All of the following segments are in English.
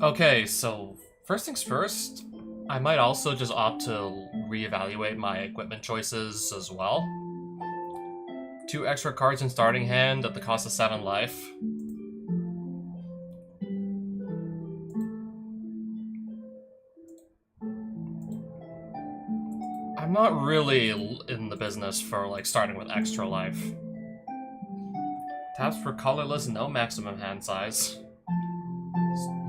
Okay, so first things first, I might also just opt to reevaluate my equipment choices as well. 2 extra cards in starting hand at the cost of 7 life. I'm not really in the business for like starting with extra life. Taps for colorless, no maximum hand size.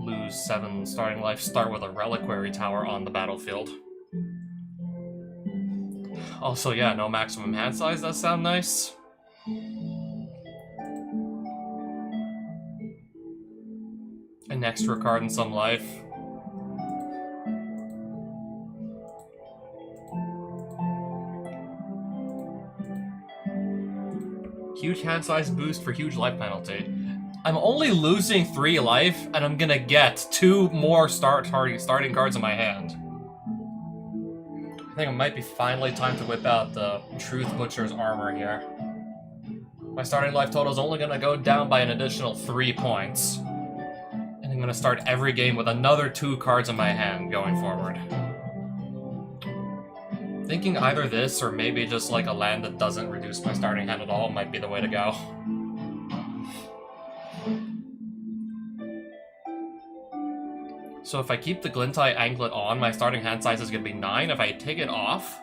Lose 7 starting life, start with a reliquary tower on the battlefield. Also, yeah, no maximum hand size, does sound nice. An extra card and some life. Huge hand size boost for huge life penalty. I'm only losing 3 life, and I'm gonna get 2 more starting cards in my hand. I think it might be finally time to whip out the Truth Butcher's armor here. My starting life total is only gonna go down by an additional 3 points. And I'm gonna start every game with another 2 cards in my hand going forward. Thinking either this or maybe just like a land that doesn't reduce my starting hand at all might be the way to go. So if I keep the Glintai Anklet on, my starting hand size is going to be 9. If I take it off...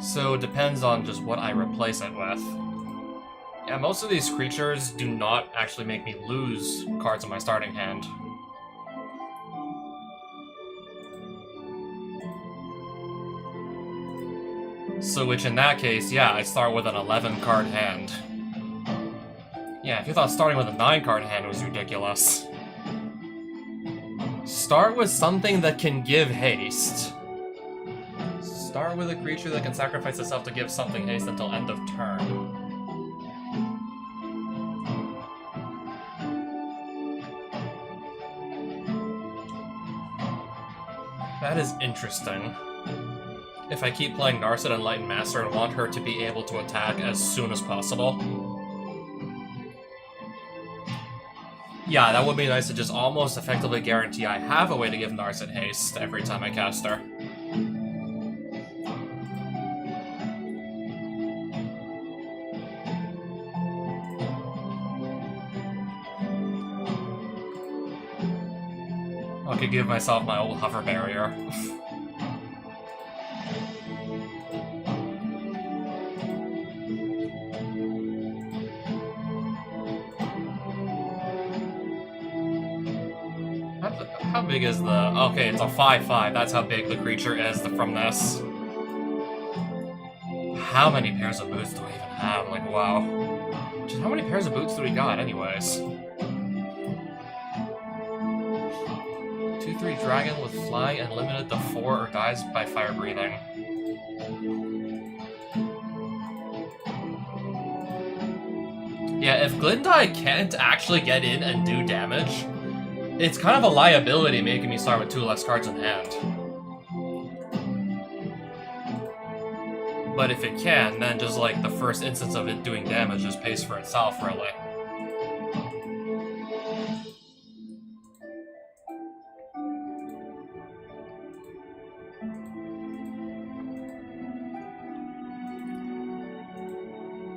So it depends on just what I replace it with. Yeah, most of these creatures do not actually make me lose cards in my starting hand. So which in that case, yeah, I start with an 11 card hand. Yeah, if you thought starting with a 9 card hand was ridiculous. Start with something that can give haste. Start with a creature that can sacrifice itself to give something haste until end of turn. That is interesting. If I keep playing Narset Enlightened Master and want her to be able to attack as soon as possible. Yeah, that would be nice to just almost effectively guarantee I have a way to give Narset haste every time I cast her. I could give myself my old hover barrier. How big is the... Okay, it's a 5/5. That's how big the creature is from this. How many pairs of boots do I even have? Like, wow. Just how many pairs of boots do we got, anyways? 2/3 dragon with flying and limited to 4 or dies by fire breathing. Yeah, if Glindai can't actually get in and do damage, it's kind of a liability making me start with 2 less cards in hand. But if it can, then just like the first instance of it doing damage just pays for itself, really.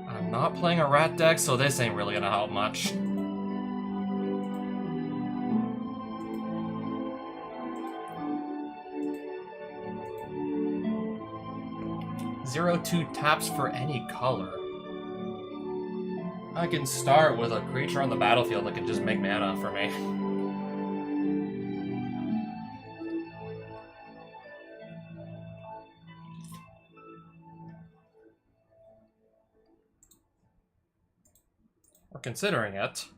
I'm not playing a rat deck, so this ain't really gonna help much. 0/2 taps for any color. I can start with a creature on the battlefield that can just make mana for me. We're considering it.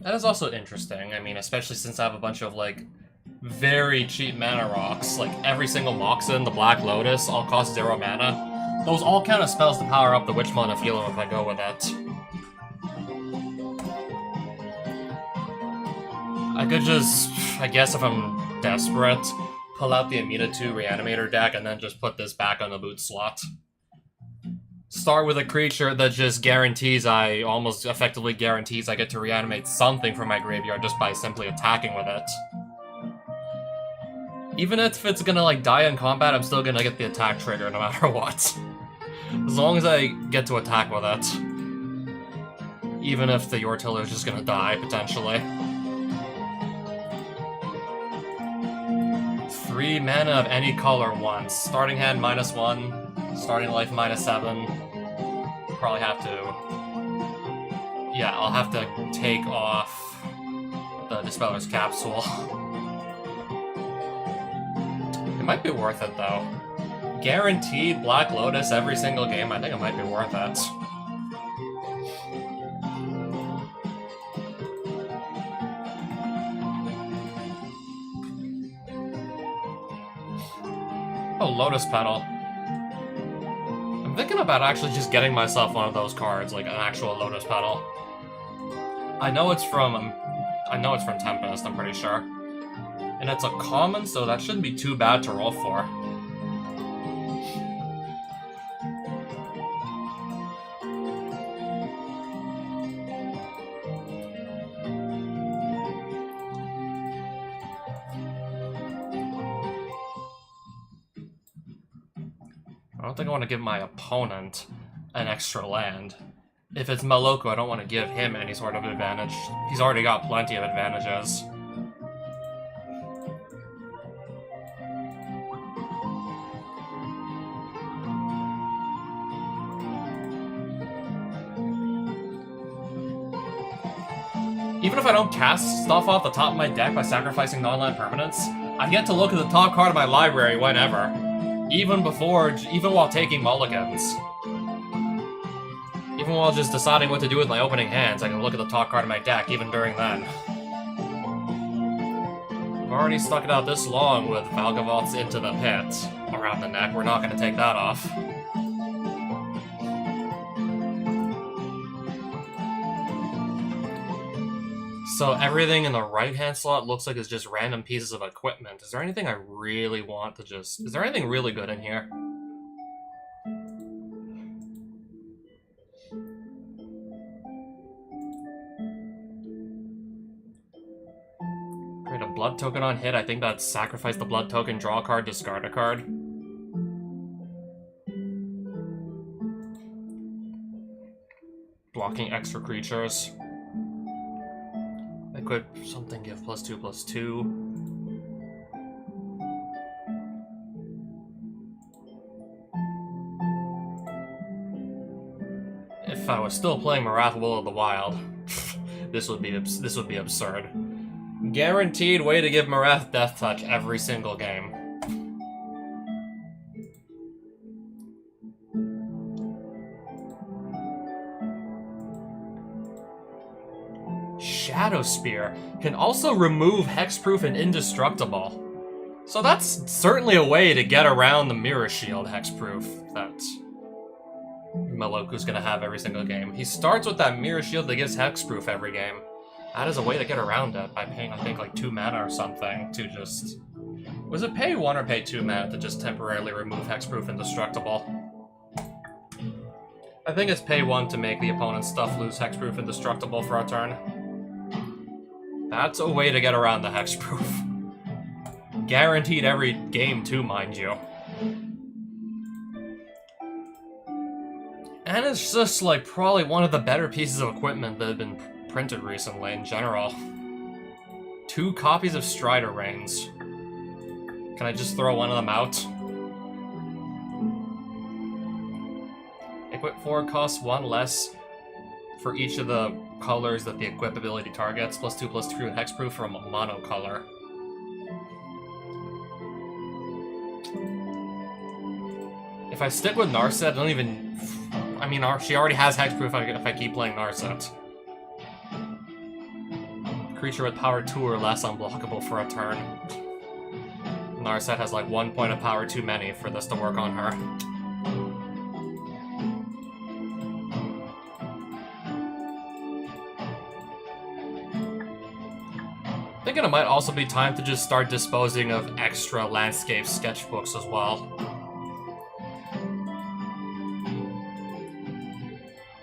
That is also interesting. I mean, especially since I have a bunch of, like, very cheap mana rocks. Like, every single Moxen, the Black Lotus, all cost 0 mana. Those all count as spells to power up the Witch Mana Feeler if I go with it. I could just, I guess if I'm desperate, pull out the Amida 2 Reanimator deck and then just put this back on the boot slot. Start with a creature that just almost effectively guarantees I get to reanimate something from my graveyard just by simply attacking with it. Even if it's gonna, like, die in combat, I'm still gonna get the attack trigger no matter what. As long as I get to attack with it. Even if the Yortiller is just gonna die, potentially. 3 mana of any color once. Starting hand -1, starting life -7. Probably have to... Yeah, I'll have to take off the Dispeller's Capsule. It might be worth it, though. Guaranteed Black Lotus every single game, I think it might be worth it. Oh, Lotus Petal. I'm thinking about actually just getting myself one of those cards, like an actual Lotus Petal. I know it's from Tempest, I'm pretty sure. And it's a common, so that shouldn't be too bad to roll for. I don't think I want to give my opponent an extra land. If it's Meloku, I don't want to give him any sort of advantage. He's already got plenty of advantages. Even if I don't cast stuff off the top of my deck by sacrificing non-land permanents, I get to look at the top card of my library whenever. Even while taking mulligans. Even while just deciding what to do with my opening hands, I can look at the top card of my deck, even during then. I've already stuck it out this long with Valgavoth's Into the Pit around the neck, we're not going to take that off. So everything in the right-hand slot looks like it's just random pieces of equipment. Is there anything I really want to just... Is there anything really good in here? Create a blood token on hit. I think that's sacrifice the blood token, draw a card, discard a card. Blocking extra creatures. Equip something, give +2/+2. If I was still playing Marath Will of the Wild, this would be absurd. Guaranteed way to give Marath Death Touch every single game. Shadow Spear can also remove Hexproof and Indestructible. So that's certainly a way to get around the Mirror Shield Hexproof that Meloku's gonna have every single game. He starts with that Mirror Shield that gives Hexproof every game. That is a way to get around it by paying, I think, like 2 mana or something to just... Was it pay 1 or pay 2 mana to just temporarily remove Hexproof and Indestructible? I think it's pay 1 to make the opponent's stuff lose Hexproof and Indestructible for a turn. That's a way to get around the Hexproof. Guaranteed every game too, mind you. And it's just like probably one of the better pieces of equipment that have been printed recently in general. 2 copies of Strider Reigns. Can I just throw one of them out? Equip 4 costs 1 less for each of the colors that the equip ability targets, +2/+2 and hexproof from a mono color. If I stick with Narset, I don't even... I mean, she already has hexproof if I keep playing Narset. Creature with power 2 or less unblockable for a turn. Narset has like 1 point of power too many for this to work on her. Thinking it might also be time to just start disposing of extra landscape sketchbooks as well.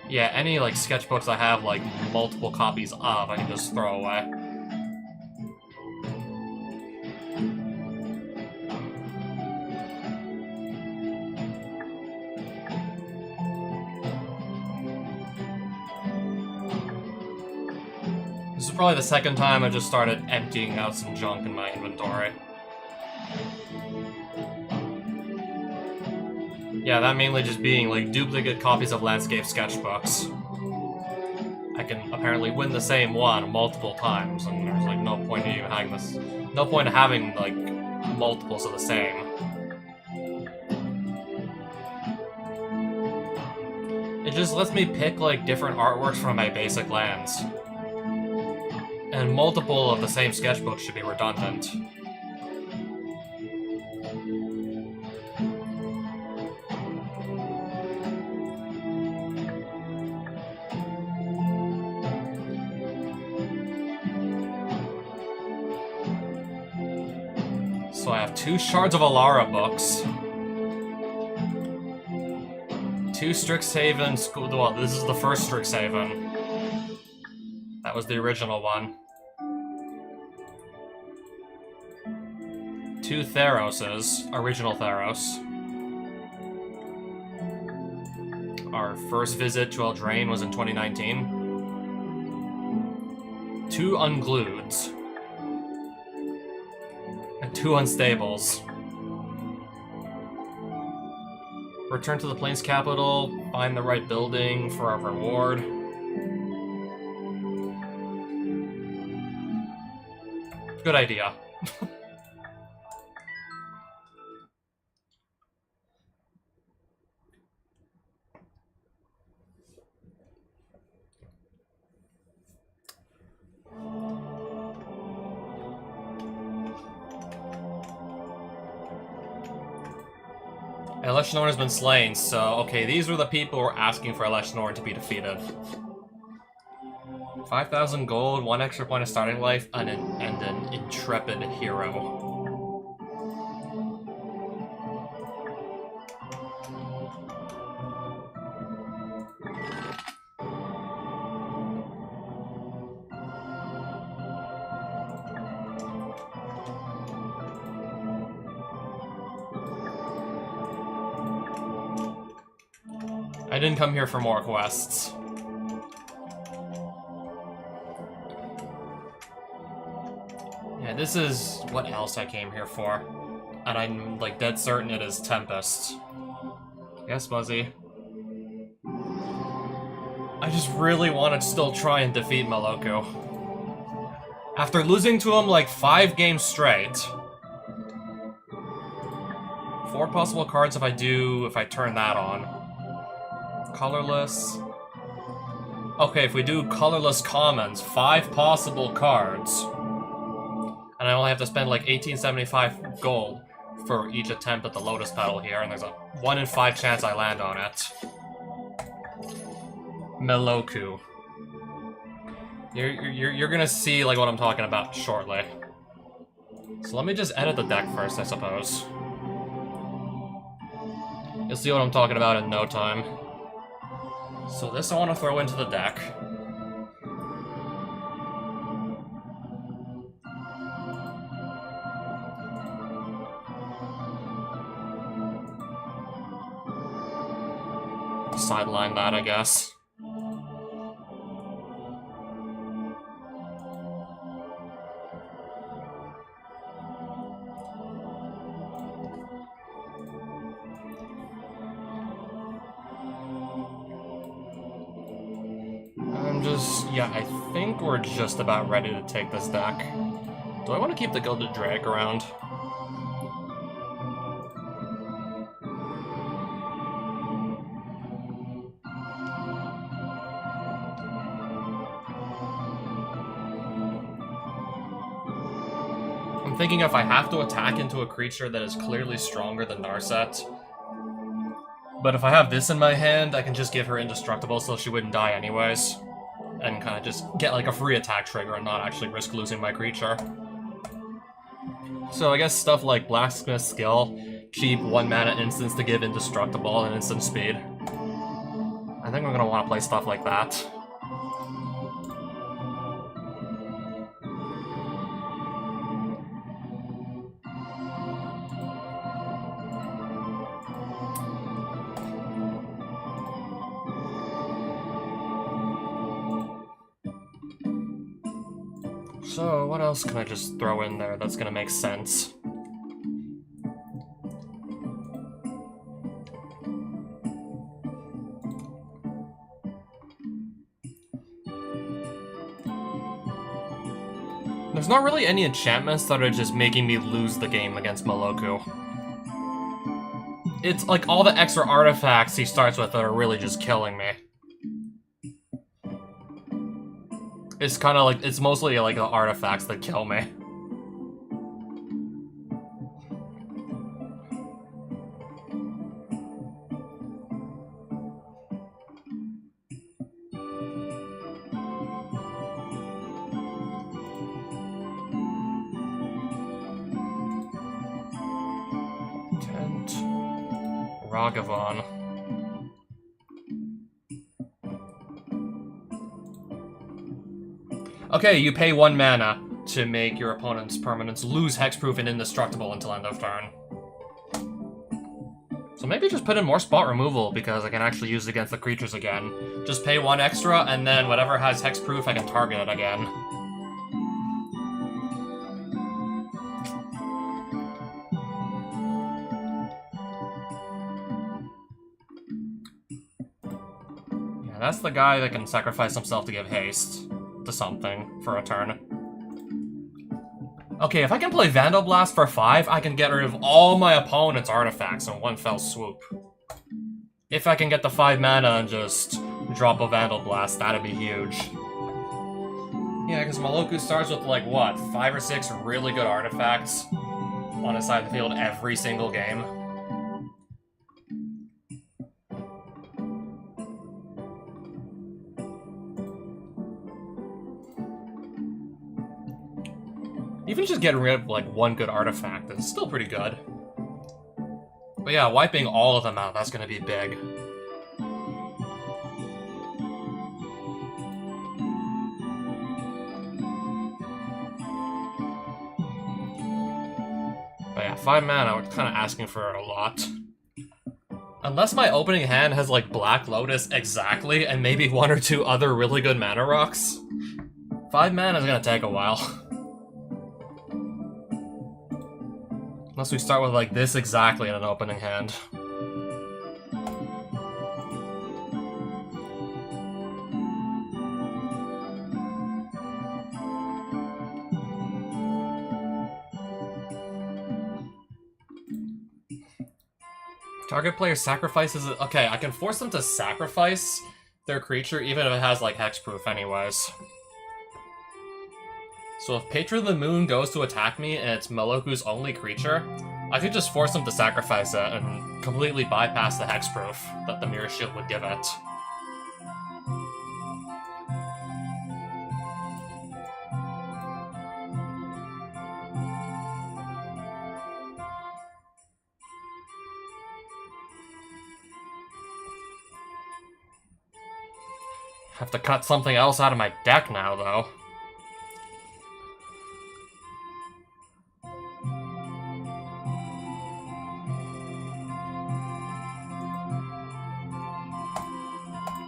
Yeah, any like sketchbooks I have like multiple copies of, I can just throw away. This is probably the second time I just started emptying out some junk in my inventory. Yeah, that mainly just being like duplicate copies of landscape sketchbooks. I can apparently win the same one multiple times, and there's like no point in even having this. No point in having like multiples of the same. It just lets me pick like different artworks from my basic lands. And multiple of the same sketchbook should be redundant. So I have 2 Shards of Alara books. 2 Strixhaven school. Well, this is the first Strixhaven. That was the original one. 2 Theroses, original Theros. Our first visit to Eldraine was in 2019. 2 Unglueds. And 2 Unstables. Return to the Plains capital, find the right building for our reward. Good idea. Elesh Norn has been slain, so okay, these were the people who were asking for Elesh Norn to be defeated. 5,000 gold, 1 extra point of starting life, and an intrepid hero. I didn't come here for more quests. Yeah, this is what else I came here for. And I'm, like, dead certain it is Tempest. Yes, Buzzy? I just really want to still try and defeat Meloku. After losing to him, like, 5 games straight. 4 possible cards if I turn that on. Colorless. Okay, if we do colorless commons, 5 possible cards. And I only have to spend like 1875 gold for each attempt at the Lotus Petal here, and there's a 1 in 5 chance I land on it. Meloku. You're gonna see like what I'm talking about shortly. So let me just edit the deck first, I suppose. You'll see what I'm talking about in no time. So this I want to throw into the deck. Sideline that, I guess. Yeah, I think we're just about ready to take this deck. Do I want to keep the Gilded Drake around? I'm thinking if I have to attack into a creature that is clearly stronger than Narset. But if I have this in my hand, I can just give her indestructible so she wouldn't die anyways. and kind of just get like a free attack trigger and not actually risk losing my creature. So I guess stuff like Blacksmith Skill, cheap 1 mana instants to give Indestructible and instant speed. I think I'm gonna want to play stuff like that. So what else can I just throw in there that's gonna make sense? There's not really any enchantments that are just making me lose the game against Meloku. It's like all the extra artifacts he starts with that are really just killing me. It's kind of like, it's mostly like the artifacts that kill me. Ragavan. Okay, you pay 1 mana to make your opponent's permanents lose hexproof and indestructible until end of turn. So maybe just put in more spot removal because I can actually use it against the creatures again. Just pay 1 extra and then whatever has hexproof I can target it again. That's the guy that can sacrifice himself to give haste to something for a turn. Okay, if I can play Vandal Blast for 5, I can get rid of all my opponent's artifacts in one fell swoop. If I can get the 5 mana and just drop a Vandal Blast, that'd be huge. Yeah, because Meloku starts with, like, what, 5 or 6 really good artifacts on his side of the field every single game. Even just getting rid of, like, 1 good artifact is still pretty good. But yeah, wiping all of them out, that's gonna be big. But yeah, 5 mana, we're kind of asking for a lot. Unless my opening hand has, like, Black Lotus exactly, and maybe 1 or 2 other really good mana rocks, 5 mana is gonna take a while. Unless we start with, like, this exactly in an opening hand. Target player sacrifices it. Okay, I can force them to sacrifice their creature even if it has, like, hexproof anyways. So if Patron of the Moon goes to attack me and it's Meloku's only creature, I could just force him to sacrifice it and completely bypass the hexproof that the Mirror Shield would give it. Have to cut something else out of my deck now, though.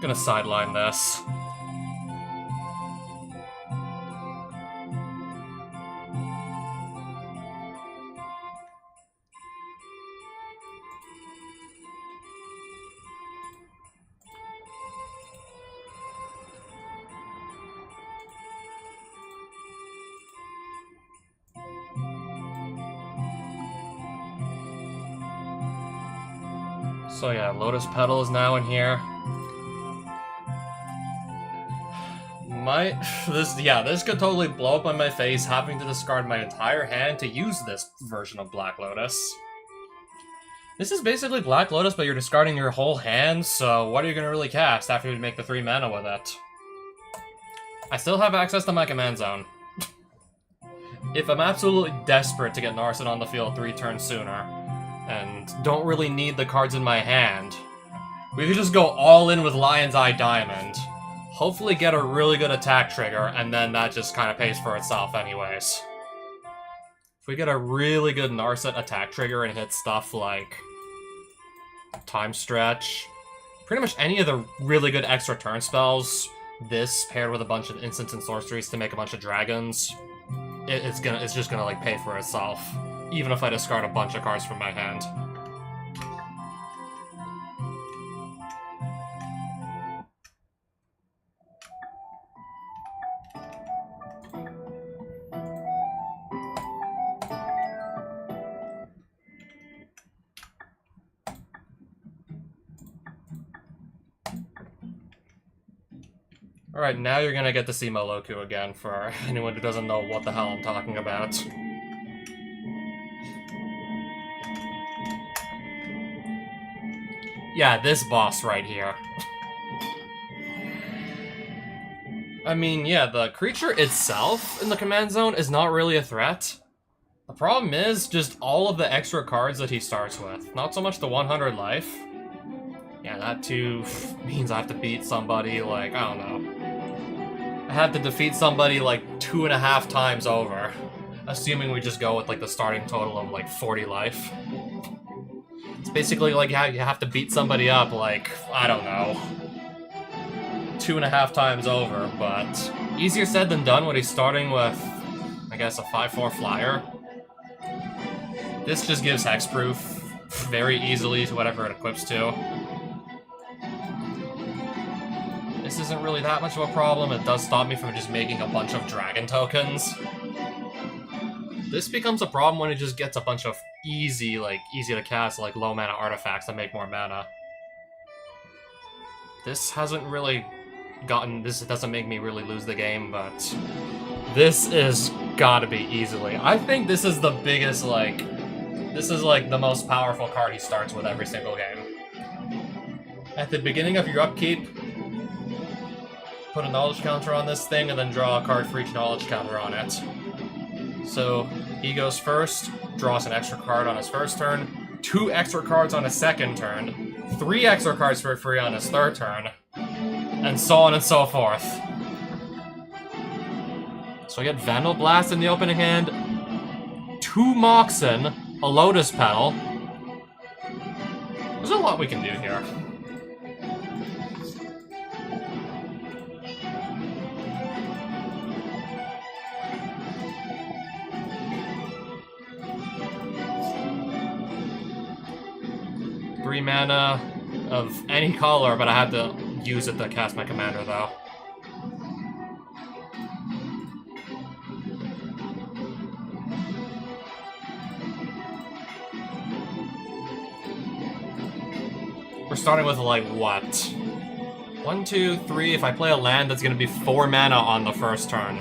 Gonna sideline this. So yeah, Lotus Petal is now in here. This could totally blow up on my face, having to discard my entire hand to use this version of Black Lotus. This is basically Black Lotus, but you're discarding your whole hand, so what are you gonna really cast after you make the 3 mana with it? I still have access to my command zone. If I'm absolutely desperate to get Narset on the field 3 turns sooner, and don't really need the cards in my hand, we could just go all in with Lion's Eye Diamond, hopefully get a really good attack trigger, and then that just kind of pays for itself anyways. If we get a really good Narset attack trigger and hit stuff like Time Stretch, pretty much any of the really good extra turn spells, this paired with a bunch of instants and sorceries to make a bunch of dragons, it's just gonna like pay for itself, even if I discard a bunch of cards from my hand. Alright, now you're gonna get to see Moloku again, for anyone who doesn't know what the hell I'm talking about. Yeah, this boss right here. I mean, yeah, the creature itself in the command zone is not really a threat. The problem is just all of the extra cards that he starts with. Not so much the 100 life. Yeah, that too means I have to beat somebody, like, I don't know. I have to defeat somebody like 2.5 times over, assuming we just go with like the starting total of like 40 life. It's basically like how you have to beat somebody up like, I don't know, 2.5 times over, but easier said than done when he's starting with, I guess, a 5/4 flyer. This just gives hexproof very easily to whatever it equips to. This isn't really that much of a problem. It does stop me from just making a bunch of dragon tokens. This becomes a problem when it just gets a bunch of easy to cast, like low mana artifacts that make more mana. This hasn't really gotten, this doesn't make me really lose the game, but this is gotta be easily. I think this is the biggest, this is like the most powerful card he starts with every single game. At the beginning of your upkeep, put a knowledge counter on this thing, and then draw a card for each knowledge counter on it. So, he goes first, draws an extra card on his first turn, 2 extra cards on his second turn, 3 extra cards for free on his third turn, and so on and so forth. So I get Vandal Blast in the opening hand, 2 Moxen, a Lotus Petal. There's a lot we can do here. Mana of any color, but I had to use it to cast my commander, though. We're starting with, like, what? 1, 2, 3. If I play a land, that's gonna be 4 mana on the first turn.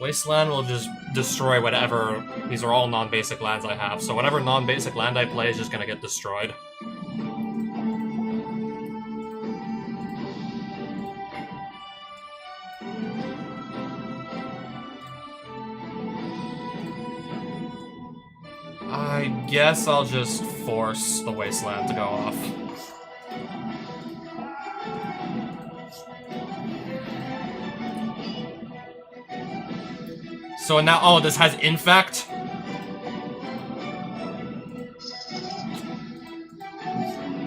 Wasteland will just destroy whatever. These are all non-basic lands I have, so whatever non-basic land I play is just gonna get destroyed. I guess I'll just force the Wasteland to go off. So now, oh, this has Infect?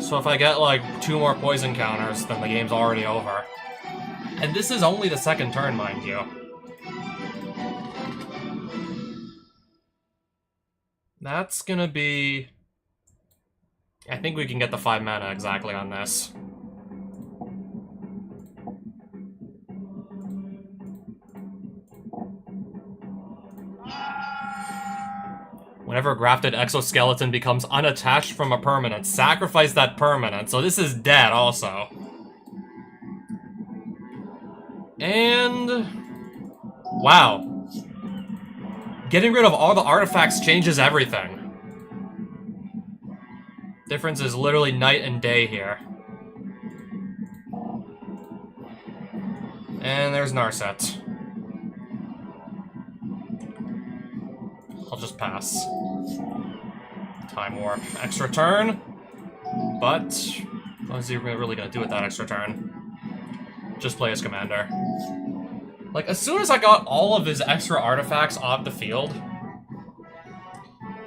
So if I get, like, 2 more poison counters, then the game's already over. And this is only the second turn, mind you. That's gonna be... I think we can get the 5 mana exactly on this. Whenever a grafted exoskeleton becomes unattached from a permanent, sacrifice that permanent. So this is dead also. And... wow. Getting rid of all the artifacts changes everything. Difference is literally night and day here. And there's Narset. I'll just pass. Time Warp. Extra turn. But what is he really gonna do with that extra turn? Just play as Commander. Like, as soon as I got all of his extra artifacts off the field,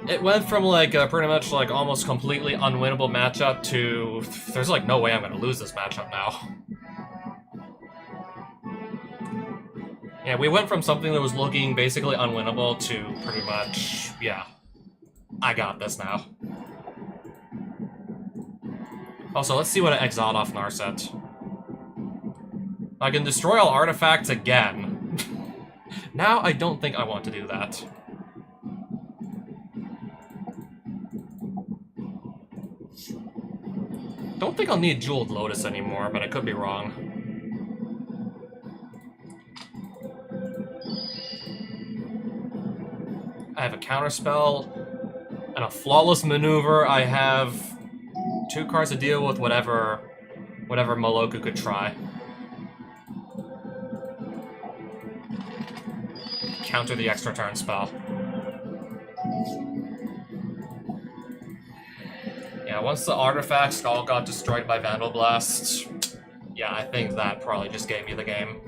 it went from, like, a pretty much, like, almost completely unwinnable matchup to... There's, like, no way I'm gonna lose this matchup now. Yeah, we went from something that was looking basically unwinnable to pretty much... Yeah. I got this now. Also, let's see what I exiled off Narset. I can destroy all artifacts again. Now, I don't think I want to do that. Don't think I'll need Jeweled Lotus anymore, but I could be wrong. I have a counterspell and a flawless maneuver. I have 2 cards to deal with whatever Moloku could try. Counter the extra turn spell. Yeah, once the artifacts all got destroyed by Vandal Blast, yeah, I think that probably just gave me the game.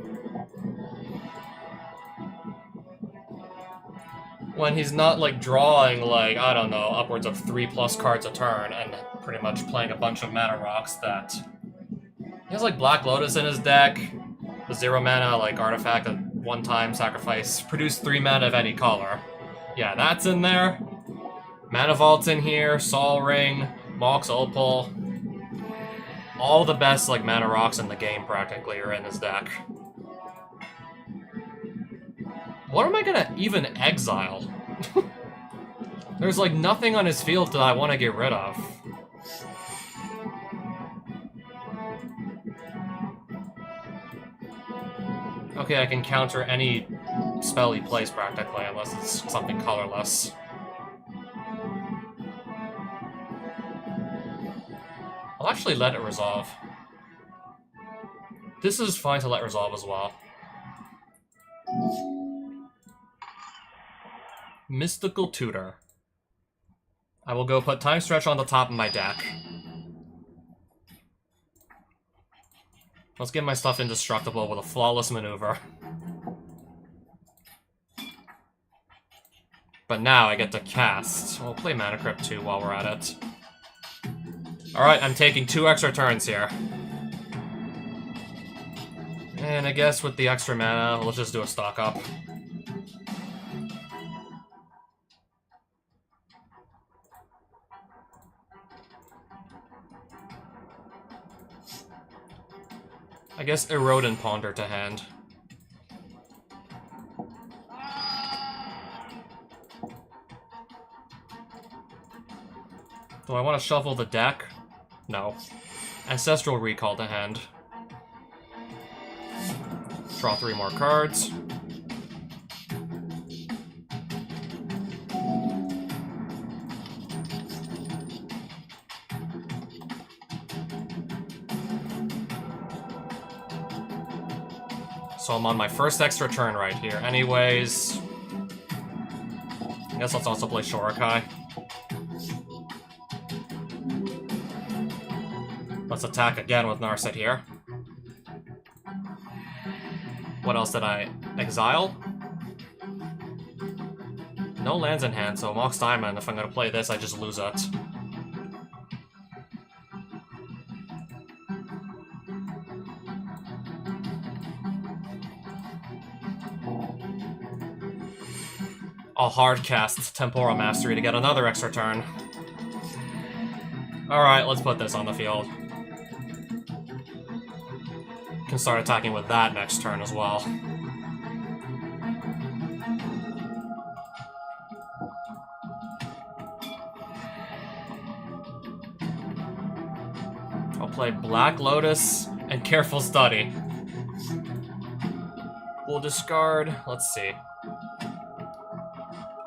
When he's not, like, drawing, like, I don't know, upwards of 3+ cards a turn, and pretty much playing a bunch of mana rocks that... He has, like, Black Lotus in his deck, the 0 mana, like, artifact that one-time sacrifice, produce 3 mana of any color. Yeah, that's in there. Mana Vault's in here, Sol Ring, Mox Opal. All the best, like, mana rocks in the game, practically, are in his deck. What am I gonna even exile? There's, like, nothing on his field that I want to get rid of. Okay, I can counter any spell he plays, practically, unless it's something colorless. I'll actually let it resolve. This is fine to let resolve as well. Mystical Tutor. I will go put Time Stretch on the top of my deck. Let's get my stuff indestructible with a flawless maneuver. But now I get to cast. We'll play Mana Crypt too while we're at it. Alright, I'm taking 2 extra turns here. And I guess with the extra mana, let's just do a stock up. I guess Erode and Ponder to hand. Do I want to shuffle the deck? No. Ancestral Recall to hand. Draw 3 more cards. So I'm on my first extra turn right here. Anyways, I guess let's also play Shorikai. Let's attack again with Narset here. What else did I exile? No lands in hand, so Mox Diamond. If I'm gonna play this, I just lose it. I'll hard cast Temporal Mastery to get another extra turn. Alright, let's put this on the field. Can start attacking with that next turn as well. I'll play Black Lotus and Careful Study. We'll discard, let's see.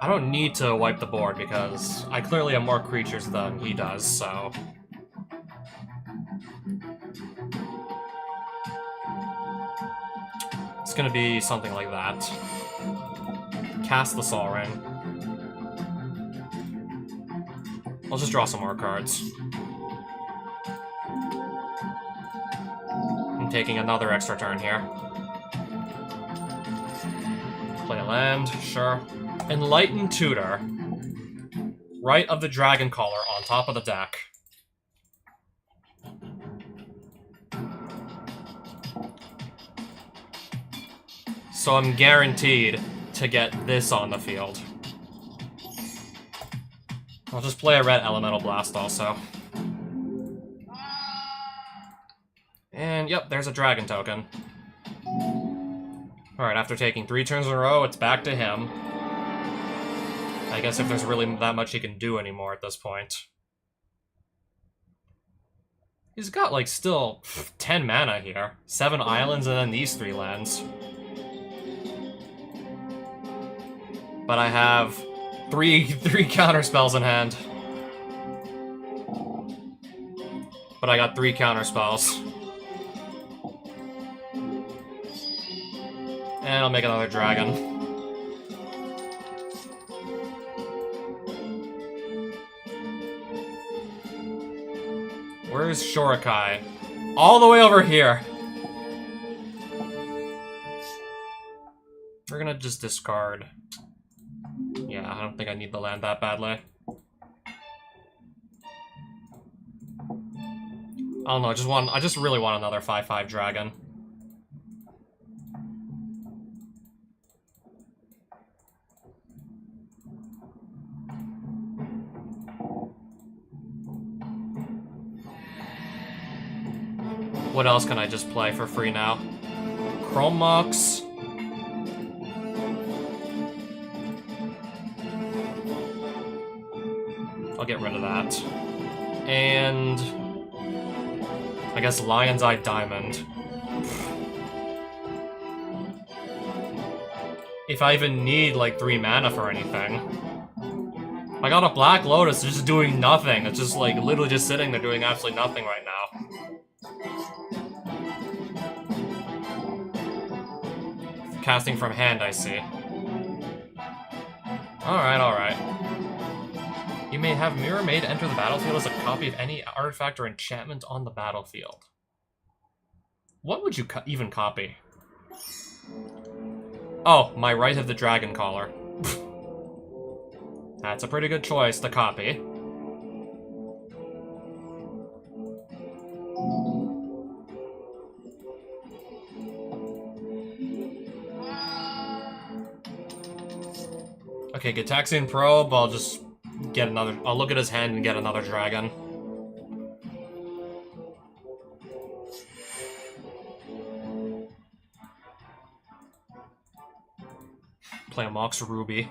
I don't need to wipe the board because I clearly have more creatures than he does, so... gonna be something like that. Cast the Sol Ring. I'll just draw some more cards. I'm taking another extra turn here. Play a land, sure. Enlightened Tutor. Right of the Dragon Caller on top of the deck. So I'm guaranteed to get this on the field. I'll just play a red Elemental Blast also. And yep, there's a dragon token. Alright, after taking 3 turns in a row, it's back to him. I guess if there's really that much he can do anymore at this point. He's got, like, still 10 mana here. 7 islands and then these 3 lands. But I have three counter spells in hand. But I got 3 counter spells. And I'll make another dragon. Where's Shorikai? All the way over here! We're gonna just discard. Yeah, I don't think I need the land that badly. I don't know, I just really want another 5/5 dragon. What else can I just play for free now? Chrome Mox. I'll get rid of that. And I guess Lion's Eye Diamond. If I even need, like, 3 mana for anything. I got a Black Lotus just doing nothing. It's just, like, literally just sitting there doing absolutely nothing right now. Casting from hand, I see. Alright, alright. You may have Mirror Maid enter the battlefield as a copy of any artifact or enchantment on the battlefield. What would you even copy? Oh, my Right of the Dragon Caller. That's a pretty good choice to copy. Okay, Gitaxian Probe, I'll just get another... I'll look at his hand and get another dragon. Play a Mox Ruby.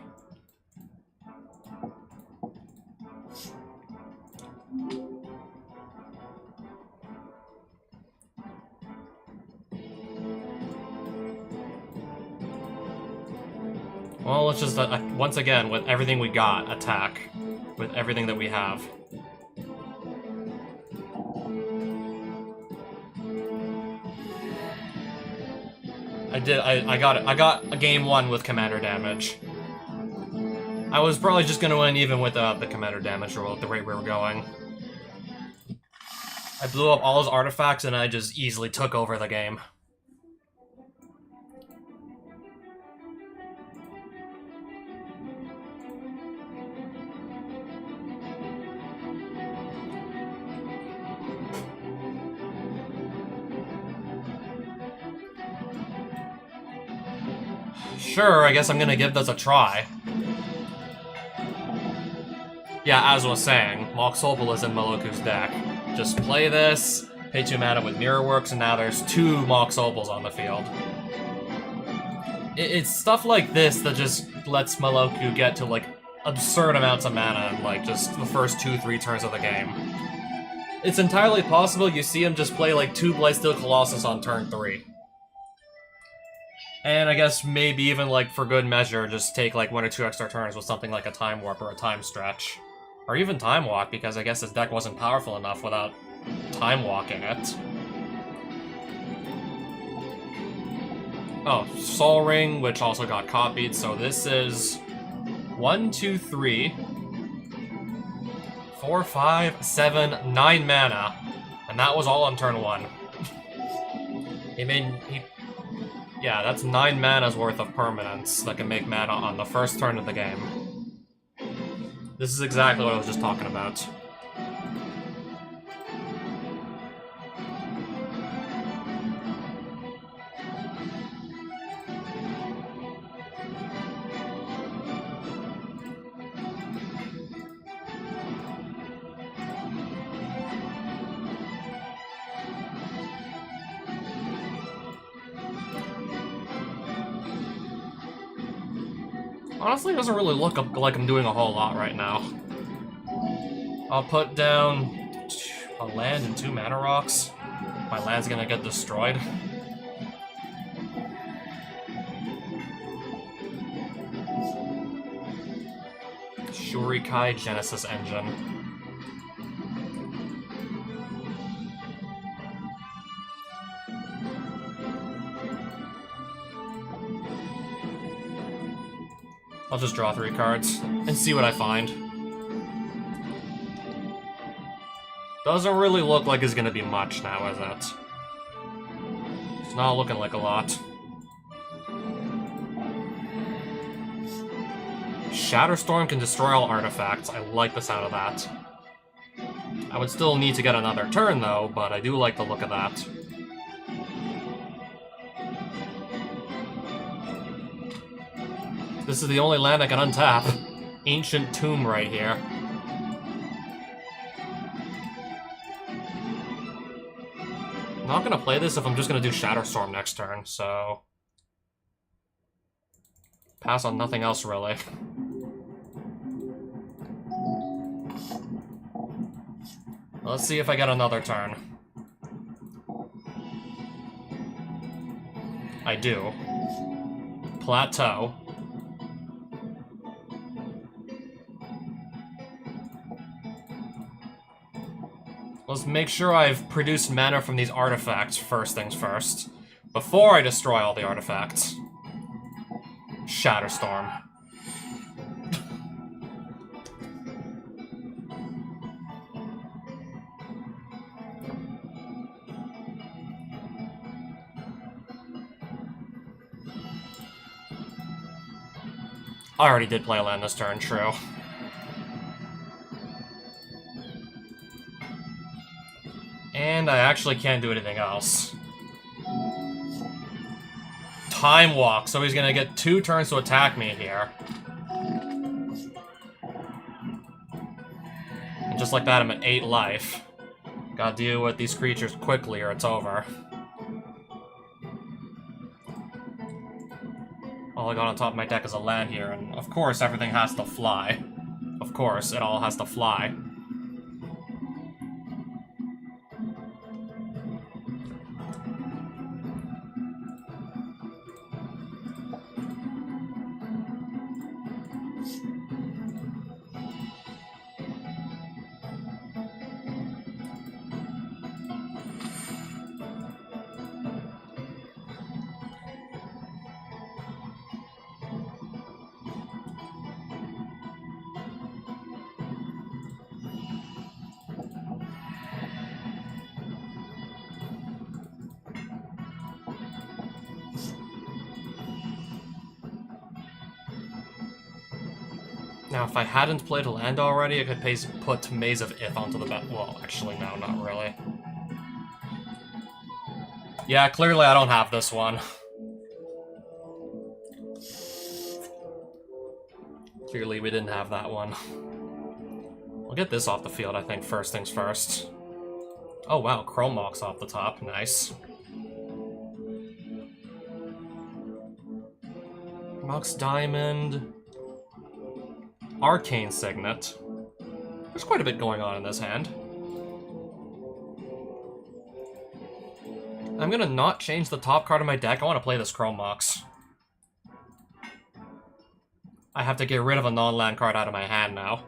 Well, let's just, once again, with everything we got, attack. With everything that we have. I got a game 1 with commander damage. I was probably just gonna win even without the commander damage roll at the rate we were going. I blew up all his artifacts and I just easily took over the game. Sure, I guess I'm gonna give this a try. Yeah, as I was saying, Mox Opal is in Meloku's deck. Just play this, pay 2 mana with Mirrorworks, and now there's 2 Mox Opals on the field. It's stuff like this that just lets Meloku get to, like, absurd amounts of mana in, like, just the first 2-3 turns of the game. It's entirely possible you see him just play, like, 2 Blightsteel Colossus on turn 3. And I guess maybe even, like, for good measure, just take, like, 1 or 2 extra turns with something like a Time Warp or a Time Stretch. Or even Time Walk, because I guess his deck wasn't powerful enough without Time Walking it. Oh, Sol Ring, which also got copied, so this is 1, 2, 3, 4, 5, 7, 9 mana. And that was all on turn 1. Yeah, that's 9 mana's worth of permanents that can make mana on the first turn of the game. This is exactly what I was just talking about. Honestly, it doesn't really look like I'm doing a whole lot right now. I'll put down a land and 2 mana rocks. My land's gonna get destroyed. Shurikai Genesis Engine. I'll just draw 3 cards and see what I find. Doesn't really look like it's gonna be much now, is it? It's not looking like a lot. Shatterstorm can destroy all artifacts. I like the sound of that. I would still need to get another turn, though, but I do like the look of that. This is the only land I can untap. Ancient Tomb right here. I'm not gonna play this if I'm just gonna do Shatterstorm next turn, so... pass on nothing else, really. Let's see if I get another turn. I do. Plateau. Let's make sure I've produced mana from these artifacts first things first, before I destroy all the artifacts. Shatterstorm. I already did play a land this turn, true. And I actually can't do anything else. Time Walk, so he's gonna get 2 turns to attack me here. And just like that, I'm at 8 life. Gotta deal with these creatures quickly or it's over. All I got on top of my deck is a land here, and of course everything has to fly. Of course, it all has to fly. Now, if I hadn't played a land already, I could put Maze of Ith onto the back. Well, actually, no, not really. Yeah, clearly I don't have this one. Clearly we didn't have that one. We'll get this off the field, I think, first things first. Oh wow, Chrome Mox off the top, nice. Mox Diamond... Arcane Signet. There's quite a bit going on in this hand. I'm gonna not change the top card of my deck. I want to play this Chrome Mox. I have to get rid of a non-land card out of my hand now.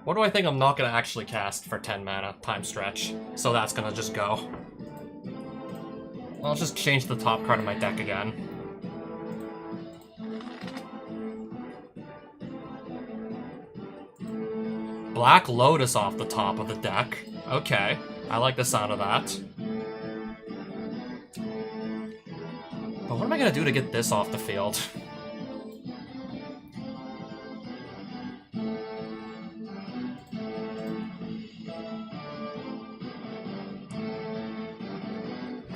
What do I think I'm not gonna actually cast for 10 mana time stretch? So that's gonna just go. I'll just change the top card of my deck again. Black Lotus off the top of the deck. Okay, I like the sound of that. But what am I gonna do to get this off the field?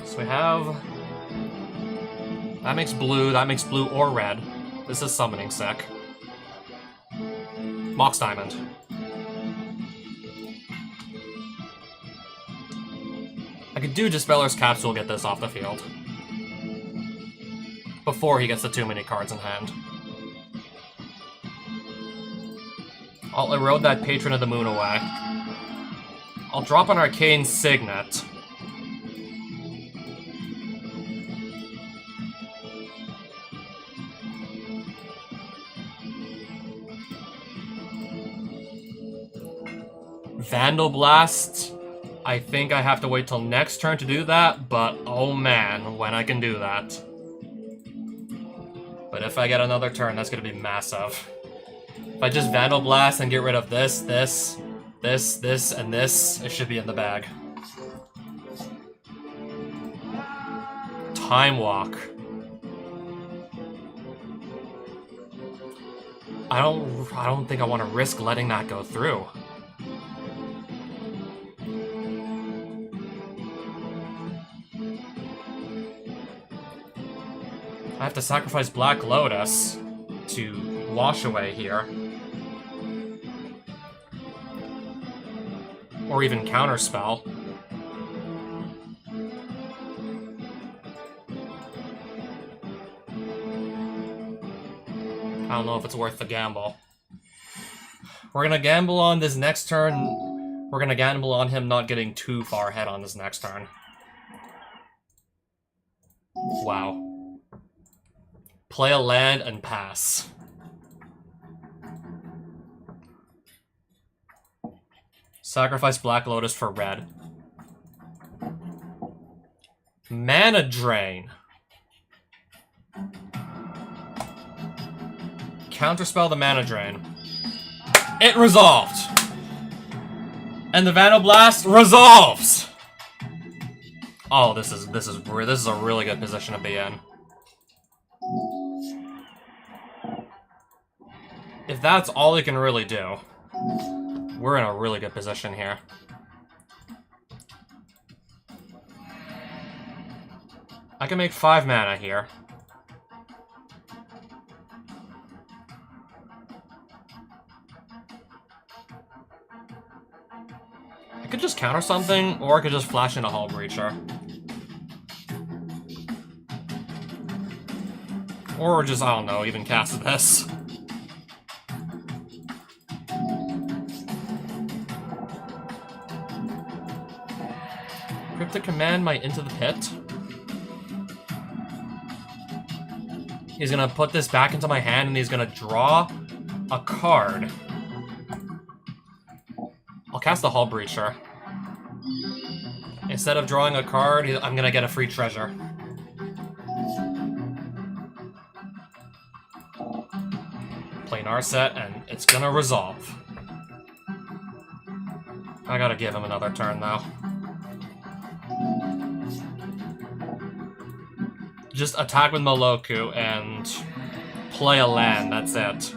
So we have... That makes blue or red. This is summoning sick. Mox Diamond. I could do Dispeller's Capsule, get this off the field. Before he gets the too many cards in hand. I'll erode that Patron of the Moon away. I'll drop an Arcane Signet. Vandal Blast. I think I have to wait till next turn to do that, but oh man, when I can do that. But if I get another turn, that's gonna be massive. If I just Vandal Blast and get rid of this, and this, it should be in the bag. Time Walk. I don't think I want to risk letting that go through. I have to sacrifice Black Lotus to wash away here. Or even counterspell. I don't know if it's worth the gamble. We're gonna gamble on this next turn. We're gonna gamble on him not getting too far ahead on this next turn. Wow. Play a land and pass. Sacrifice Black Lotus for red. Mana Drain. Counterspell the Mana Drain. It resolved! And the Vandal Blast resolves! Oh, this is a really good position to be in. If that's all he can really do, we're in a really good position here. I can make 5 mana here. I could just counter something, or I could just flash in a Hull Breacher. Or just, I don't know, even cast this. Cryptic Command might Into the Pit. He's gonna put this back into my hand and he's gonna draw a card. I'll cast the Hull Breacher. Instead of drawing a card, I'm gonna get a free treasure. Play Narset, and it's gonna resolve. I gotta give him another turn, though. Just attack with Meloku and play a land, that's it.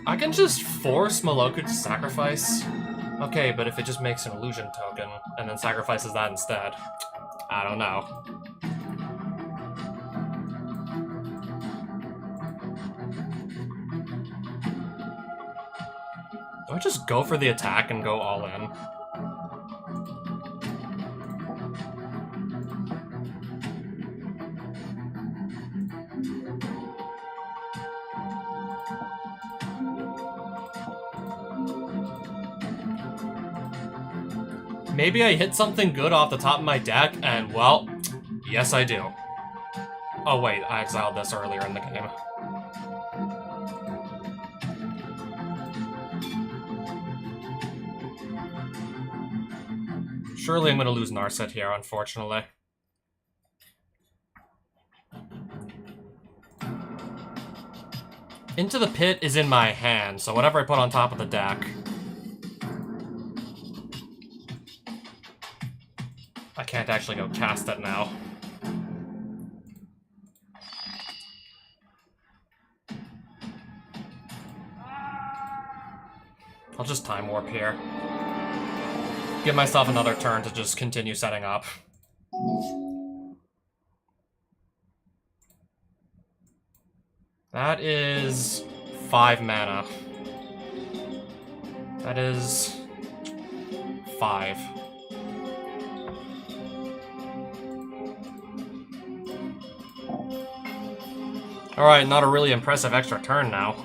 I can just force Meloku to sacrifice. Okay, but if it just makes an illusion token and then sacrifices that instead, I don't know. Do I just go for the attack and go all in? Maybe I hit something good off the top of my deck, and, well, yes I do. Oh wait, I exiled this earlier in the game. Surely I'm gonna lose Narset here, unfortunately. Into the Pit is in my hand, so whatever I put on top of the deck. I can't actually go cast it now. I'll just Time Warp here. Give myself another turn to just continue setting up. That is 5 mana. That is 5. Alright, not a really impressive extra turn now.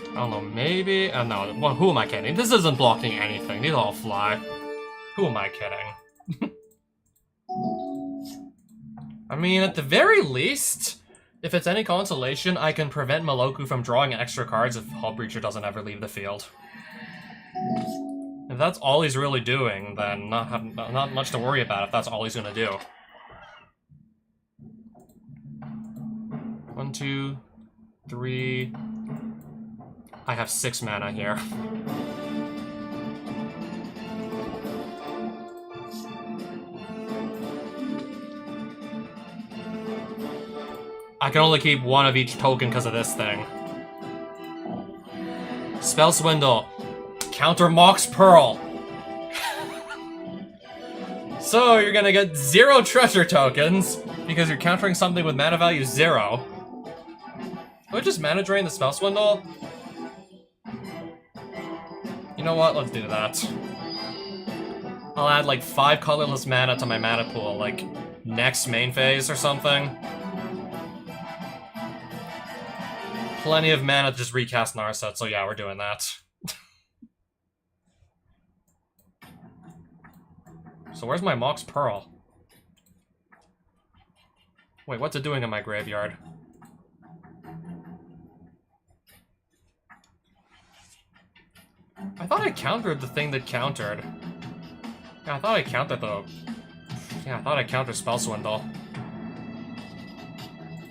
I don't know, maybe? No, well, who am I kidding? This isn't blocking anything. These all fly. Who am I kidding? I mean, at the very least, if it's any consolation, I can prevent Meloku from drawing extra cards if Hullbreacher doesn't ever leave the field. If that's all he's really doing, then not much to worry about if that's all he's gonna do. 1, 2, 3... I have 6 mana here. I can only keep 1 of each token because of this thing. Spell Swindle. Counter Mox Pearl. So you're gonna get 0 treasure tokens because you're countering something with mana value 0. Would I just mana drain the Spell Swindle? You know what? Let's do that. I'll add like 5 colorless mana to my mana pool, like next main phase or something. Plenty of mana to just recast Narset, so yeah, we're doing that. So where's my Mox Pearl? Wait, what's it doing in my graveyard? I thought I countered the thing that countered. Yeah, I thought I countered the... Yeah, I thought I countered Spell Swindle.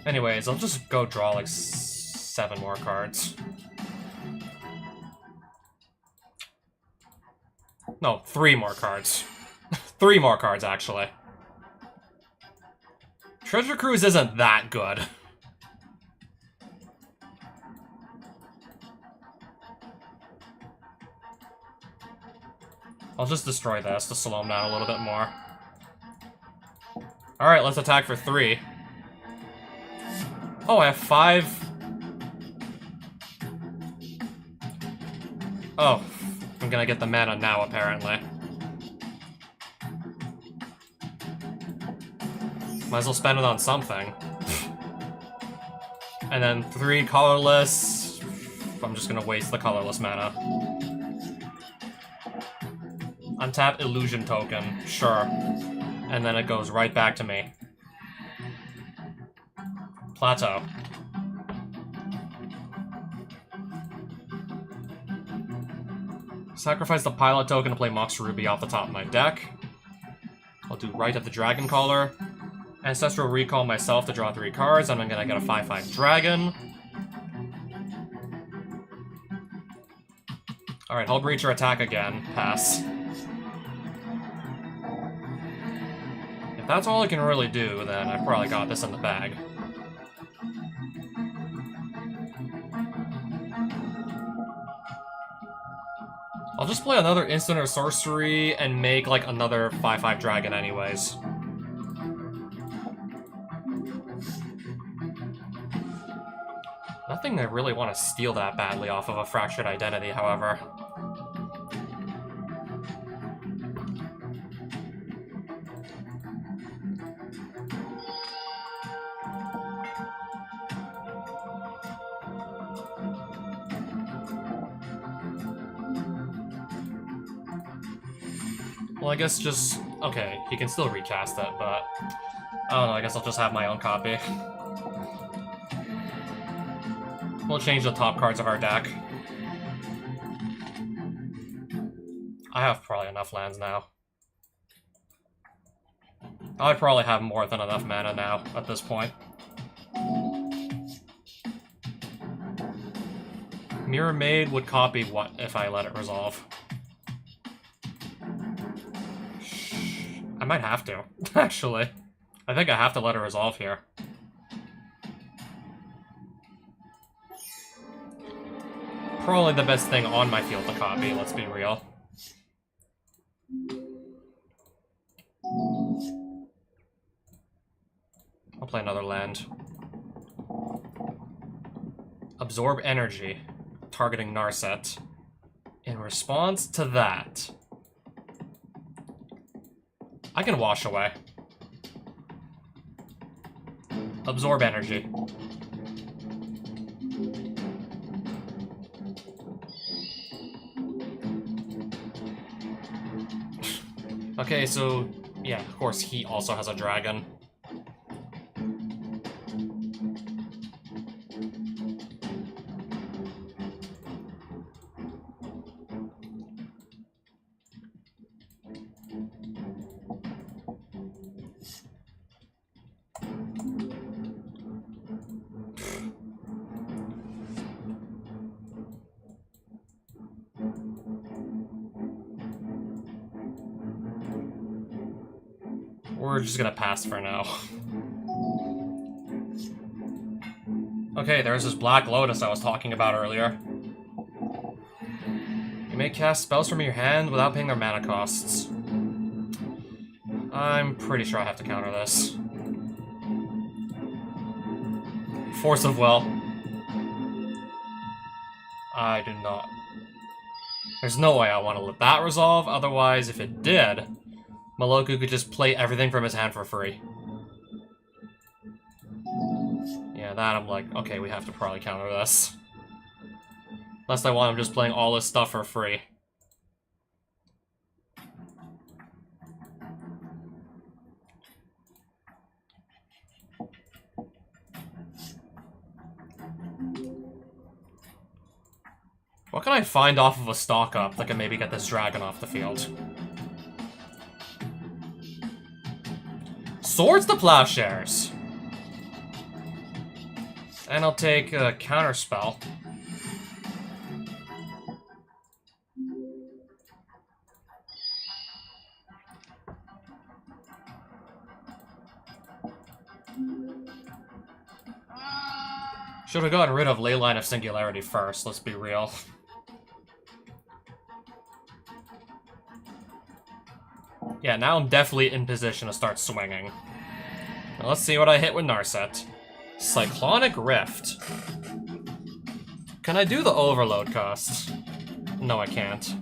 Anyways, I'll just go draw like 7 more cards. No, 3 more cards. 3 more cards, actually. Treasure Cruise isn't that good. I'll just destroy this to slow him down a little bit more. Alright, let's attack for 3. Oh, I have 5... Oh, I'm gonna get the mana now, apparently. Might as well spend it on something. And then 3 colorless... I'm just gonna waste the colorless mana. Untap Illusion Token, sure. And then it goes right back to me. Plateau. Sacrifice the Pilot Token to play Mox Ruby off the top of my deck. I'll do right at the Dragon Caller. Ancestral Recall myself to draw 3 cards, and I'm gonna get a 5/5 Dragon. Alright, Hullbreacher attack again. Pass. If that's all I can really do, then I probably got this in the bag. I'll just play another instant or sorcery and make, like, another 5/5 Dragon anyways. Nothing I really want to steal that badly off of a Fractured Identity, however. Well, I guess just... Okay, he can still recast it, but... I don't know, I guess I'll just have my own copy. We'll change the top cards of our deck. I have probably enough lands now. I'd probably have more than enough mana now at this point. Mirror Maid would copy what if I let it resolve? I might have to, actually. I think I have to let it resolve here. Probably the best thing on my field to copy, let's be real. I'll play another land. Absorb energy, targeting Narset. In response to that, I can wash away. Absorb energy. Okay, so, yeah, of course he also has a dragon. We're just gonna pass for now. Okay, there's this Black Lotus I was talking about earlier. You may cast spells from your hand without paying their mana costs. I'm pretty sure I have to counter this. Force of Will. I do not. There's no way I want to let that resolve, otherwise if it did, Meloku could just play everything from his hand for free. Yeah, that I'm like, okay, we have to probably counter this. Unless I want him just playing all this stuff for free. What can I find off of a stock up that can maybe get this dragon off the field? Swords to Plowshares! And I'll take a counterspell. Should have gotten rid of Leyline of Singularity first, let's be real. Yeah, now I'm definitely in position to start swinging. Now let's see what I hit with Narset. Cyclonic Rift. Can I do the overload cost? No, I can't.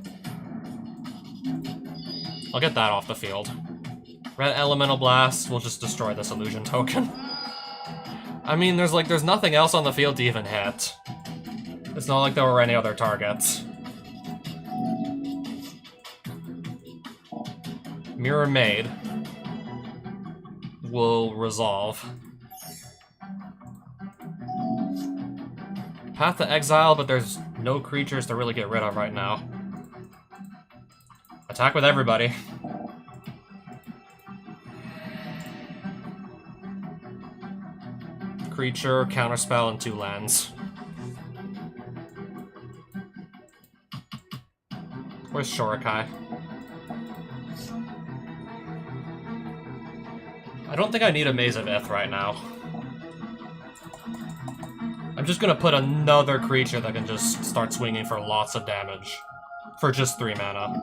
I'll get that off the field. Red Elemental Blast will just destroy this illusion token. I mean, there's nothing else on the field to even hit. It's not like there were any other targets. Mirror Maid will resolve. Path to Exile, but there's no creatures to really get rid of right now. Attack with everybody. Creature, counterspell, and 2 lands. Where's Shorikai? I don't think I need a Maze of Ith right now. I'm just gonna put another creature that can just start swinging for lots of damage. For just 3 mana.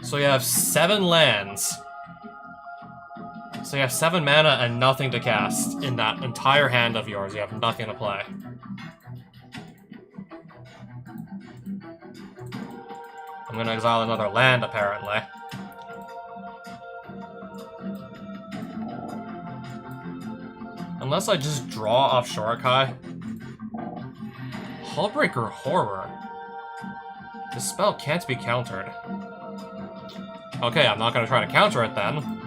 So you have 7 lands. So you have 7 mana and nothing to cast in that entire hand of yours. You have nothing to play. I'm gonna exile another land, apparently. Unless I just draw off Shorikai. Hullbreaker Horror. The spell can't be countered. Okay, I'm not gonna try to counter it then.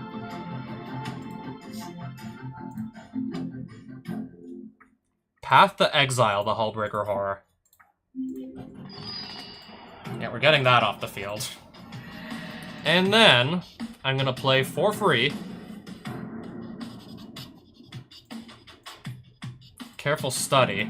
Path to Exile, the Hullbreaker Horror. Yeah, we're getting that off the field. And then, I'm gonna play for free. Careful Study.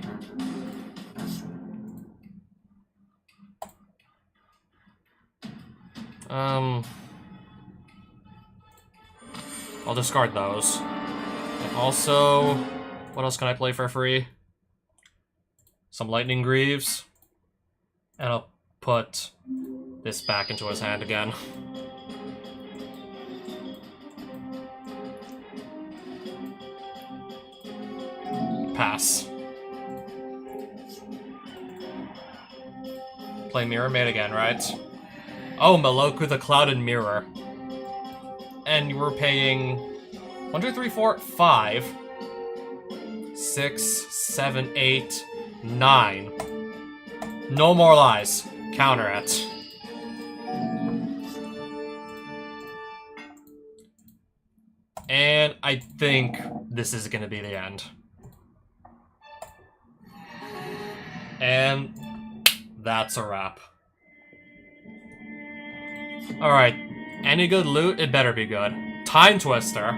I'll discard those. And also, what else can I play for free? Some Lightning Greaves. And I'll put this back into his hand again. Pass. Play Mirror Maid again, right? Oh, Meloku the Clouded Mirror. And you were paying 1, 2, 3, 4, 5, 6, 7, 8, 9. No more lies. Counter it. And I think this is gonna be the end. And that's a wrap. Alright, any good loot? It better be good. Time Twister.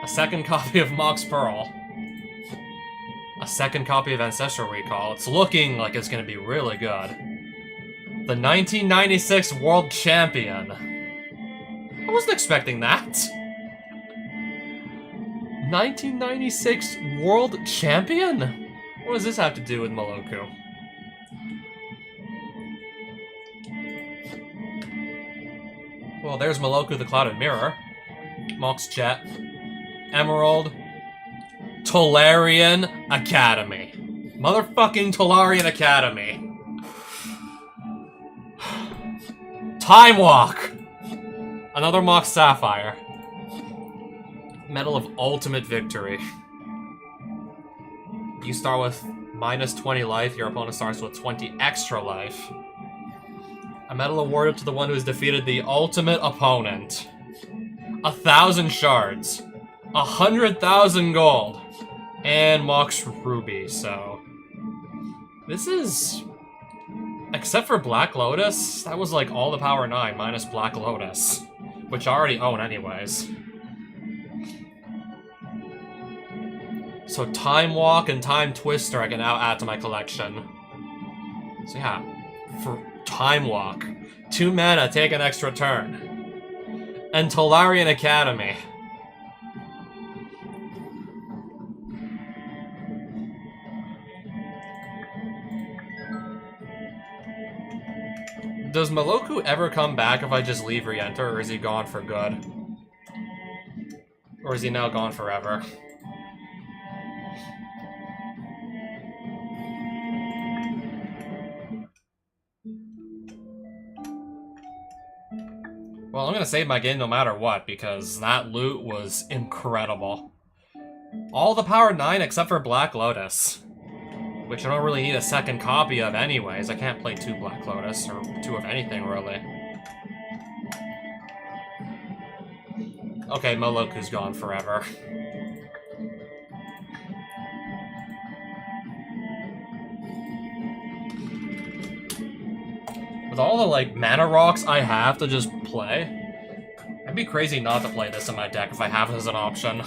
A second copy of Mox Pearl. A second copy of Ancestral Recall. It's looking like it's gonna be really good. The 1996 World Champion. I wasn't expecting that. 1996 World Champion? What does this have to do with Meloku? Well, there's Meloku the Clouded Mirror. Mox Jet. Emerald. Tolarian Academy. Motherfucking Tolarian Academy. Time Walk! Another Mox Sapphire. Medal of Ultimate Victory. You start with minus 20 life, your opponent starts with 20 extra life. A medal awarded to the one who has defeated the ultimate opponent. 1,000 shards. 100,000 gold. And Mox Ruby, so... This is... Except for Black Lotus, that was like all the power 9 minus Black Lotus. Which I already own anyways. So Time Walk and Time Twister I can now add to my collection. So yeah, for Time Walk, 2 mana, take an extra turn. And Tolarian Academy. Does Meloku ever come back if I just leave Re-Enter, or is he gone for good? Or is he now gone forever? Well, I'm gonna save my game no matter what, because that loot was incredible. All the power 9 except for Black Lotus. Which I don't really need a second copy of anyways. I can't play 2 Black Lotus, or 2 of anything, really. Okay, Meloku's gone forever. With all the, like, mana rocks I have to just play, it'd be crazy not to play this in my deck if I have it as an option.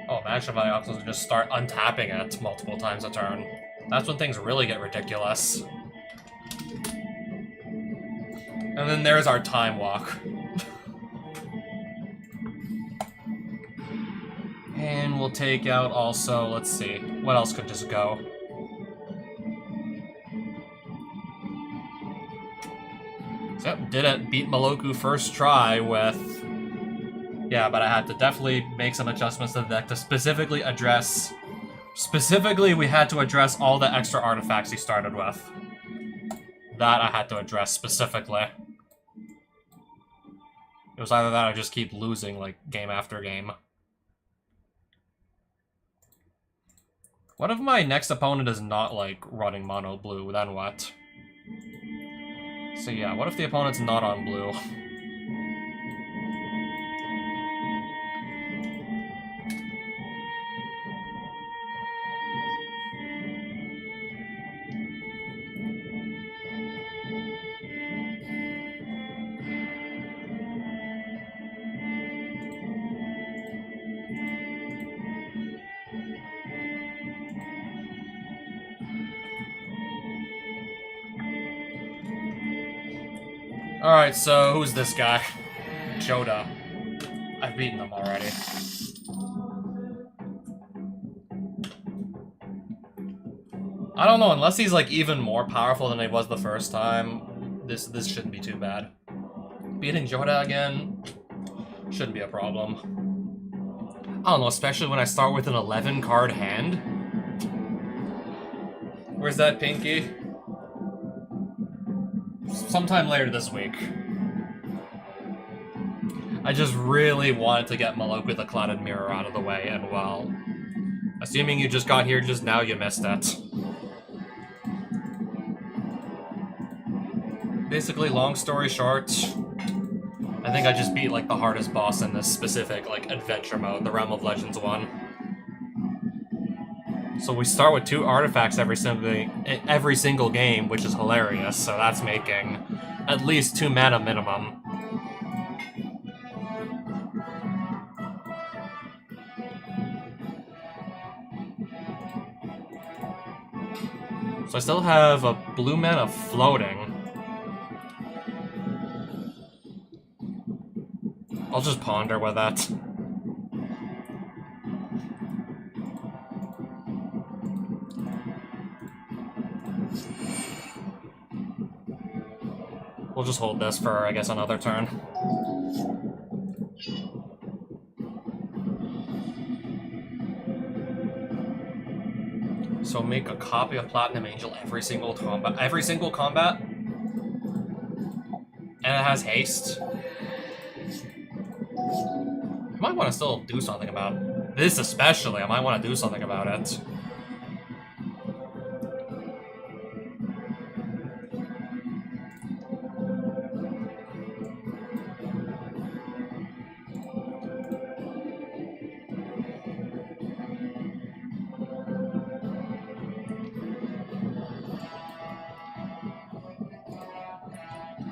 Oh, imagine if I also just start untapping it multiple times a turn. That's when things really get ridiculous. And then there's our Time Walk. And we'll take out also, let's see, what else could just go? So, didn't beat Meloku first try with... Yeah, but I had to definitely make some adjustments to the deck to specifically address... Specifically, we had to address all the extra artifacts he started with. That I had to address specifically. It was either that or just keep losing, like, game after game. What if my next opponent is not, like, running mono blue? Then what? So yeah, what if the opponent's not on blue? Alright, so who's this guy? Joda. I've beaten him already. I don't know, unless he's like even more powerful than he was the first time, this shouldn't be too bad. Beating Joda again shouldn't be a problem. I don't know, especially when I start with an 11 card hand. Where's that Pinky? Sometime later this week. I just really wanted to get Malok with the Clouded Mirror out of the way, and well, assuming you just got here just now, you missed it. Basically, long story short, I think I just beat like the hardest boss in this specific like adventure mode, the Realm of Legends one. So we start with 2 artifacts every single game, which is hilarious. So that's making at least 2 mana minimum. So I still have a blue mana floating. I'll just ponder with that. We'll just hold this for, I guess, another turn. So make a copy of Platinum Angel every single combat. And it has haste. I might want to still do something about this, especially. I might want to do something about it.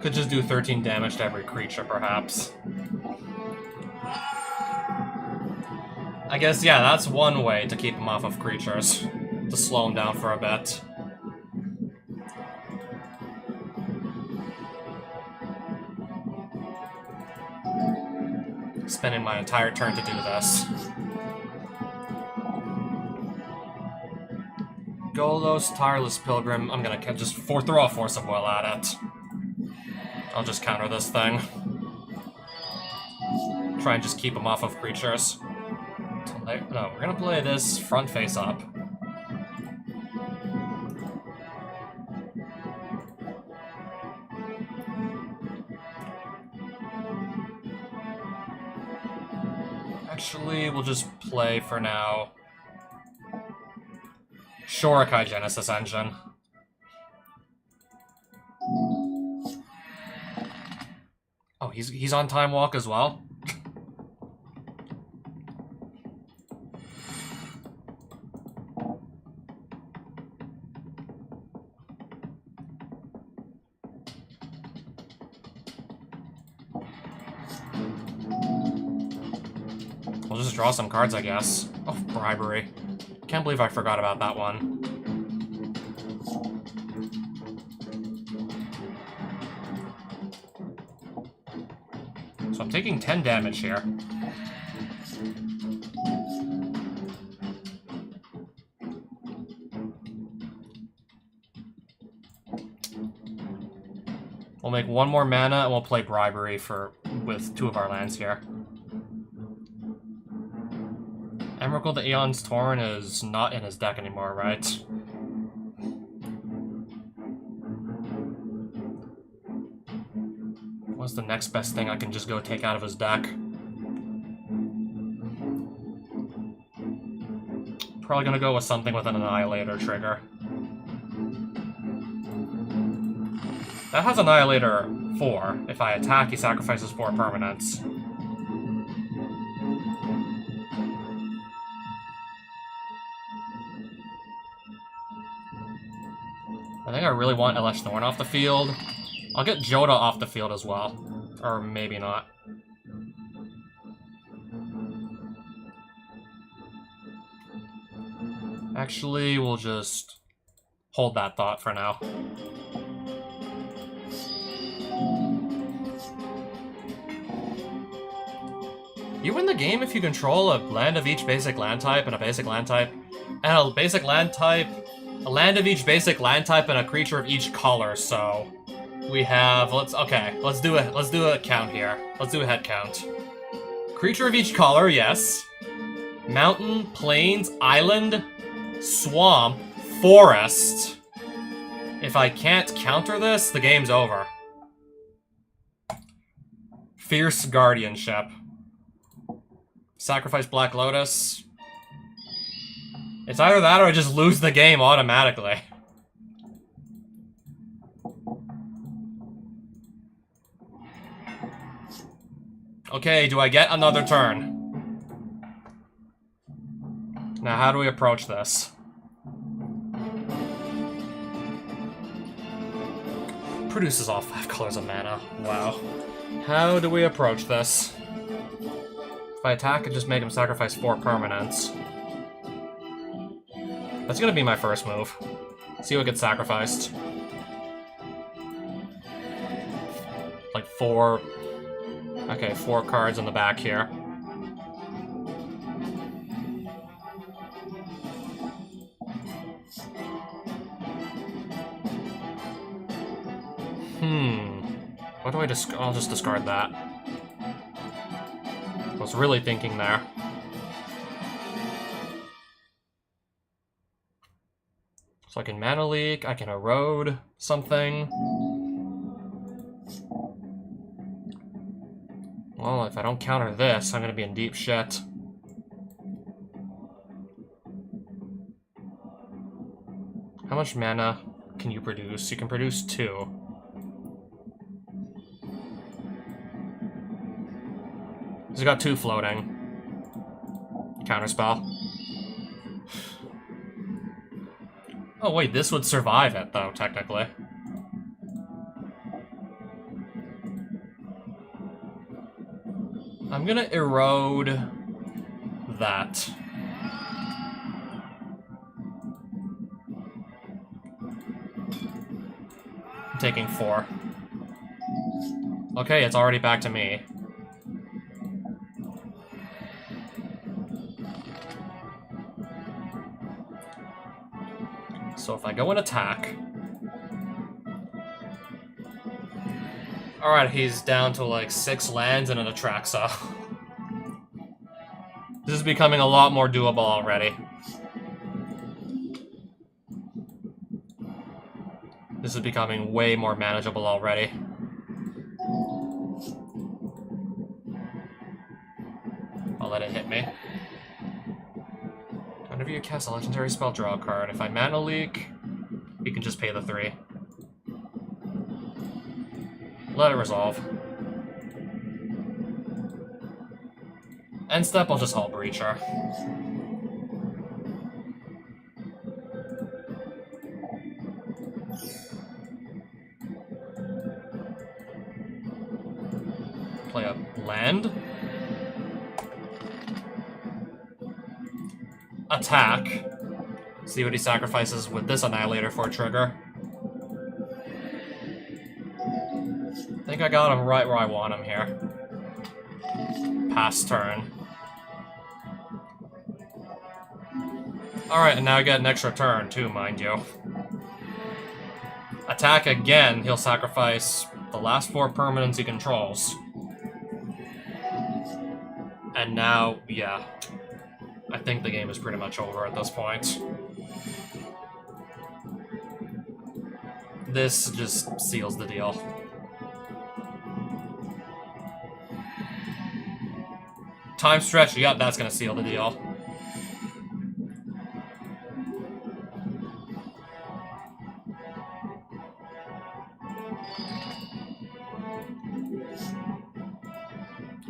Could just do 13 damage to every creature, perhaps. I guess, yeah, that's one way to keep him off of creatures. To slow him down for a bit. Spending my entire turn to do this. Golos, Tireless Pilgrim. I'm gonna just throw a Force of Will at it. I'll just counter this thing. Try and just keep him off of creatures. No, we're gonna play this front face up. Actually, we'll just play for now Shorikai Genesis Engine. Oh, he's on Time Walk as well? We'll just draw some cards, I guess. Oh, Bribery. Can't believe I forgot about that one. So I'm taking 10 damage here. We'll make 1 more mana and we'll play Bribery with 2 of our lands here. Emrakul the Aeon's Torn is not in his deck anymore, right? What's the next best thing I can just go take out of his deck? Probably gonna go with something with an Annihilator trigger. That has Annihilator 4. If I attack, he sacrifices 4 permanents. I think I really want Elesh Norn off the field. I'll get Joda off the field as well. Or maybe not. Actually, we'll just hold that thought for now. You win the game if you control a land of each basic land type and a basic land type, and a basic land type, a land of each basic land type, and a creature of each color. So we have let's do a count here. Let's do a head count. Creature of each color, yes. Mountain, plains, island, swamp, forest. If I can't counter this, the game's over. Fierce Guardianship. Sacrifice Black Lotus. It's either that or I just lose the game automatically. Okay, do I get another turn? Now, how do we approach this? Produces all 5 colors of mana. Wow. How do we approach this? If I attack, I just make him sacrifice 4 permanents. That's gonna be my first move. See what gets sacrificed. Like 4... Okay, 4 cards in the back here. What do I I'll just discard that. I was really thinking there. So I can Mana Leak, I can Erode something. Well, if I don't counter this, I'm gonna be in deep shit. How much mana can you produce? You can produce 2. He's got 2 floating. Counterspell. Oh wait, this would survive it though, technically. I'm gonna erode that. I'm taking 4. Okay, it's already back to me. So if I go and attack... Alright, he's down to like 6 lands and an Atraxa. This is becoming a lot more doable already. This is becoming way more manageable already. I'll let it hit me. Whenever you cast a legendary spell, draw a card. If I Mana Leak, you can just pay the 3. Let it resolve. End step, I'll just Hull Breacher. Play a land. Attack. See what he sacrifices with this Annihilator for a trigger. I think I got him right where I want him here. Pass turn. Alright, and now I get an extra turn too, mind you. Attack again, he'll sacrifice the last 4 permanents he controls. And now, yeah. I think the game is pretty much over at this point. This just seals the deal. Time stretch, yep, that's gonna seal the deal.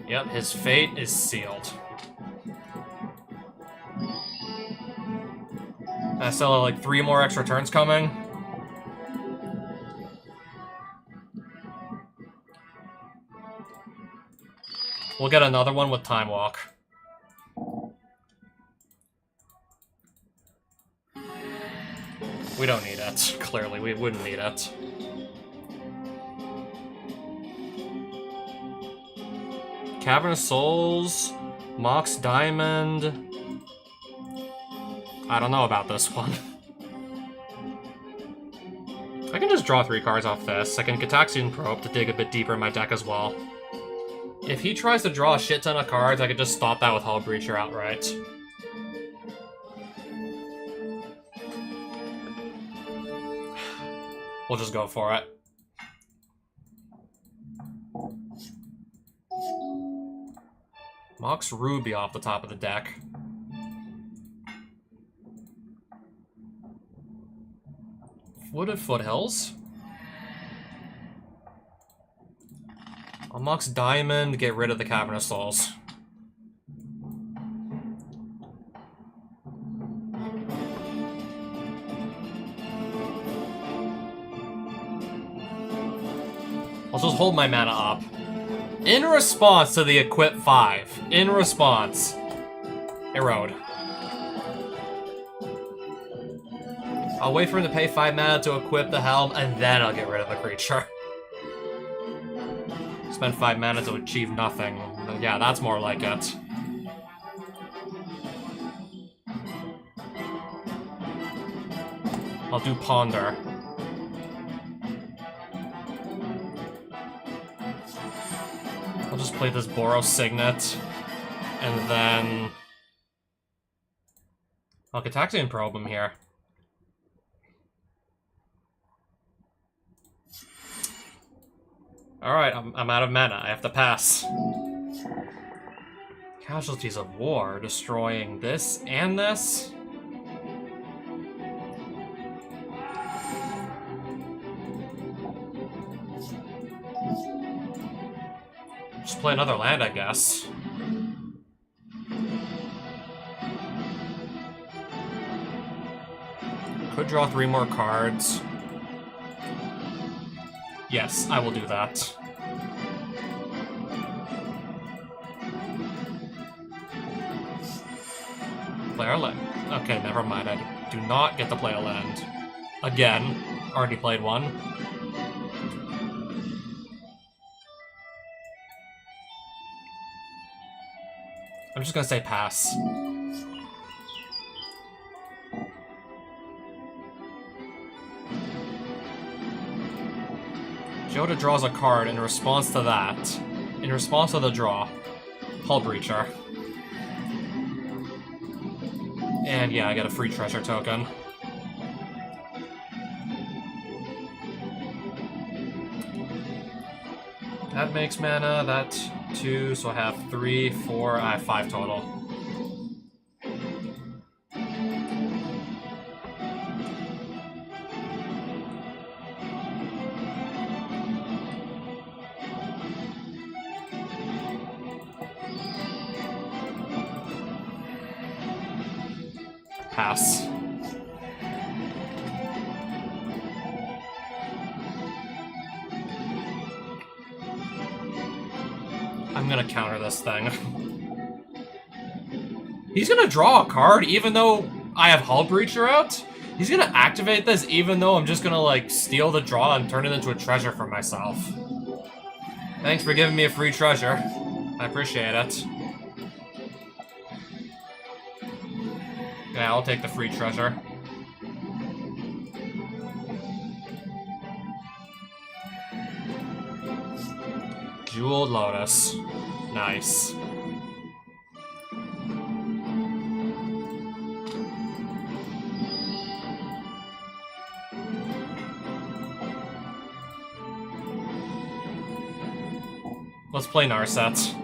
Yep, his fate is sealed. I still have like 3 more extra turns coming. We'll get another one with Time Walk. We don't need it. Clearly, we wouldn't need it. Cavern of Souls. Mox Diamond. I don't know about this one. I can just draw 3 cards off this. I can Gitaxian Probe to dig a bit deeper in my deck as well. If he tries to draw a shit ton of cards, I could just stop that with Hull Breacher outright. We'll just go for it. Mox Ruby off the top of the deck. Wooded Foothills. I'll Mox Diamond, get rid of the Cavernous Souls. I'll just hold my mana up. In response to the Equip 5. In response. Erode. I'll wait for him to pay 5 mana to equip the Helm, and then I'll get rid of the creature. Spend 5 mana to achieve nothing. Yeah, that's more like it. I'll do Ponder. I'll just play this Boros Signet, and then I'll Gitaxian Probe him here. Alright, I'm out of mana. I have to pass. Casualties of War, destroying this and this? Just play another land, I guess. Could draw 3 more cards. Yes, I will do that. Play our land. Okay, never mind. I do not get to play a land. Again. Already played one. I'm just gonna say pass. Joda draws a card in response to that. In response to the draw. Hull Breacher. And yeah, I get a free treasure token. That makes mana, that 2, so I have 3, 4, I have 5 total. Pass. I'm gonna counter this thing. He's gonna draw a card even though I have Hull Breacher out? He's gonna activate this even though I'm just gonna, like, steal the draw and turn it into a treasure for myself. Thanks for giving me a free treasure. I appreciate it. Yeah, I'll take the free treasure. Jeweled Lotus. Nice. Let's play Narset.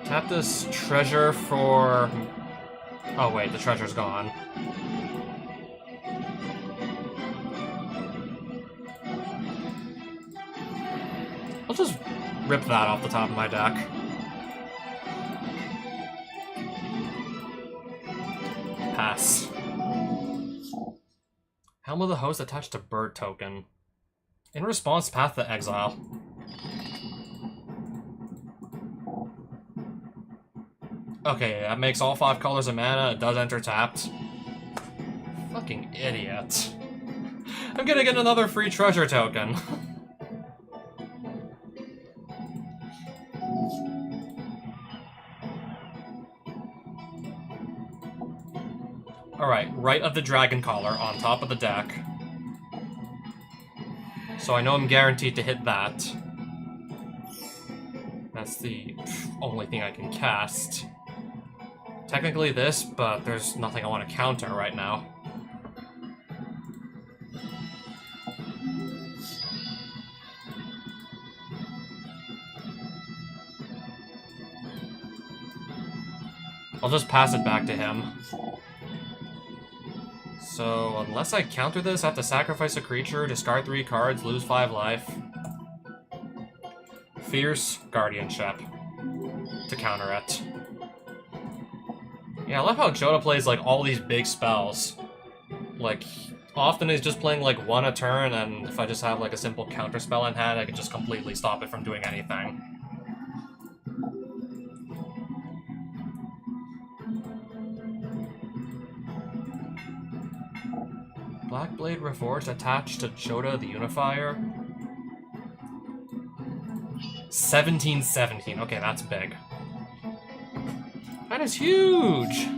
Tap this treasure for... Oh wait, the treasure's gone. I'll just rip that off the top of my deck. Pass. Helm of the Host attached to Bird token. In response, Path to Exile. Okay, that makes all 5 colors of mana. It does enter tapped. Fucking idiot. I'm gonna get another free treasure token. right of the Dragon Collar on top of the deck. So I know I'm guaranteed to hit that. That's the only thing I can cast. Technically this, but there's nothing I want to counter right now. I'll just pass it back to him. So, unless I counter this, I have to sacrifice a creature, discard 3 cards, lose 5 life. Fierce Guardianship to counter it. Yeah, I love how Joda plays, like, all these big spells. Like, often he's just playing, like, 1 a turn, and if I just have, like, a simple counter spell in hand, I can just completely stop it from doing anything. Blackblade Reforged attached to Joda the Unifier. 1717. Okay, that's big. That is huge!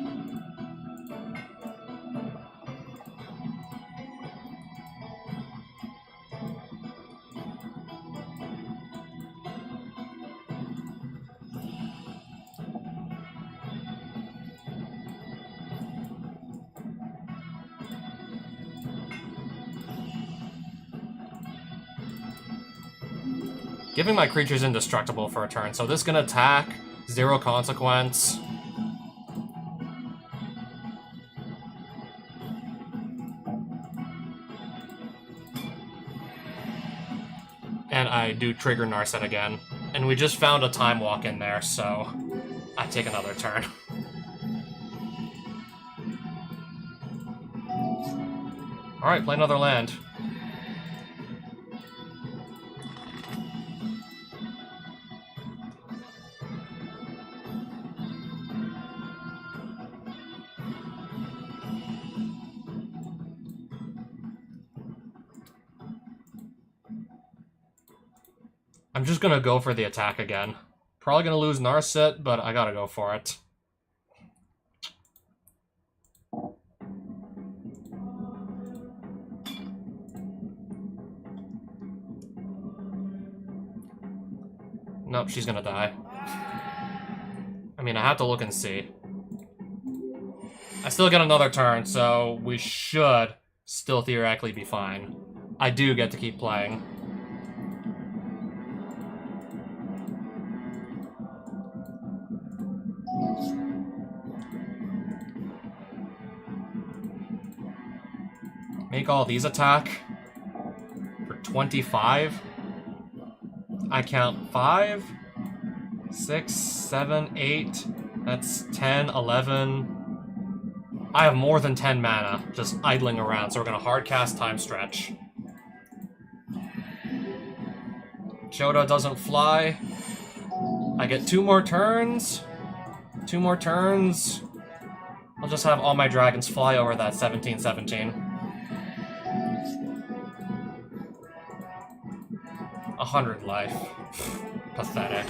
Giving my creatures indestructible for a turn, so this can attack, 0 consequence. And I do trigger Narset again. And we just found a Time Walk in there, so I take another turn. Alright, play another land. I'm just gonna go for the attack again. Probably gonna lose Narset, but I gotta go for it. Nope, she's gonna die. I mean, I have to look and see. I still get another turn, so we should still theoretically be fine. I do get to keep playing. Make all these attack for 25. I count 5, 6, 7, 8. That's 10, 11. I have more than 10 mana just idling around, so we're gonna hard cast Time Stretch. Joda doesn't fly. I get 2 more turns. 2 more turns. I'll just have all my dragons fly over that 17-17. 100 life. Pathetic.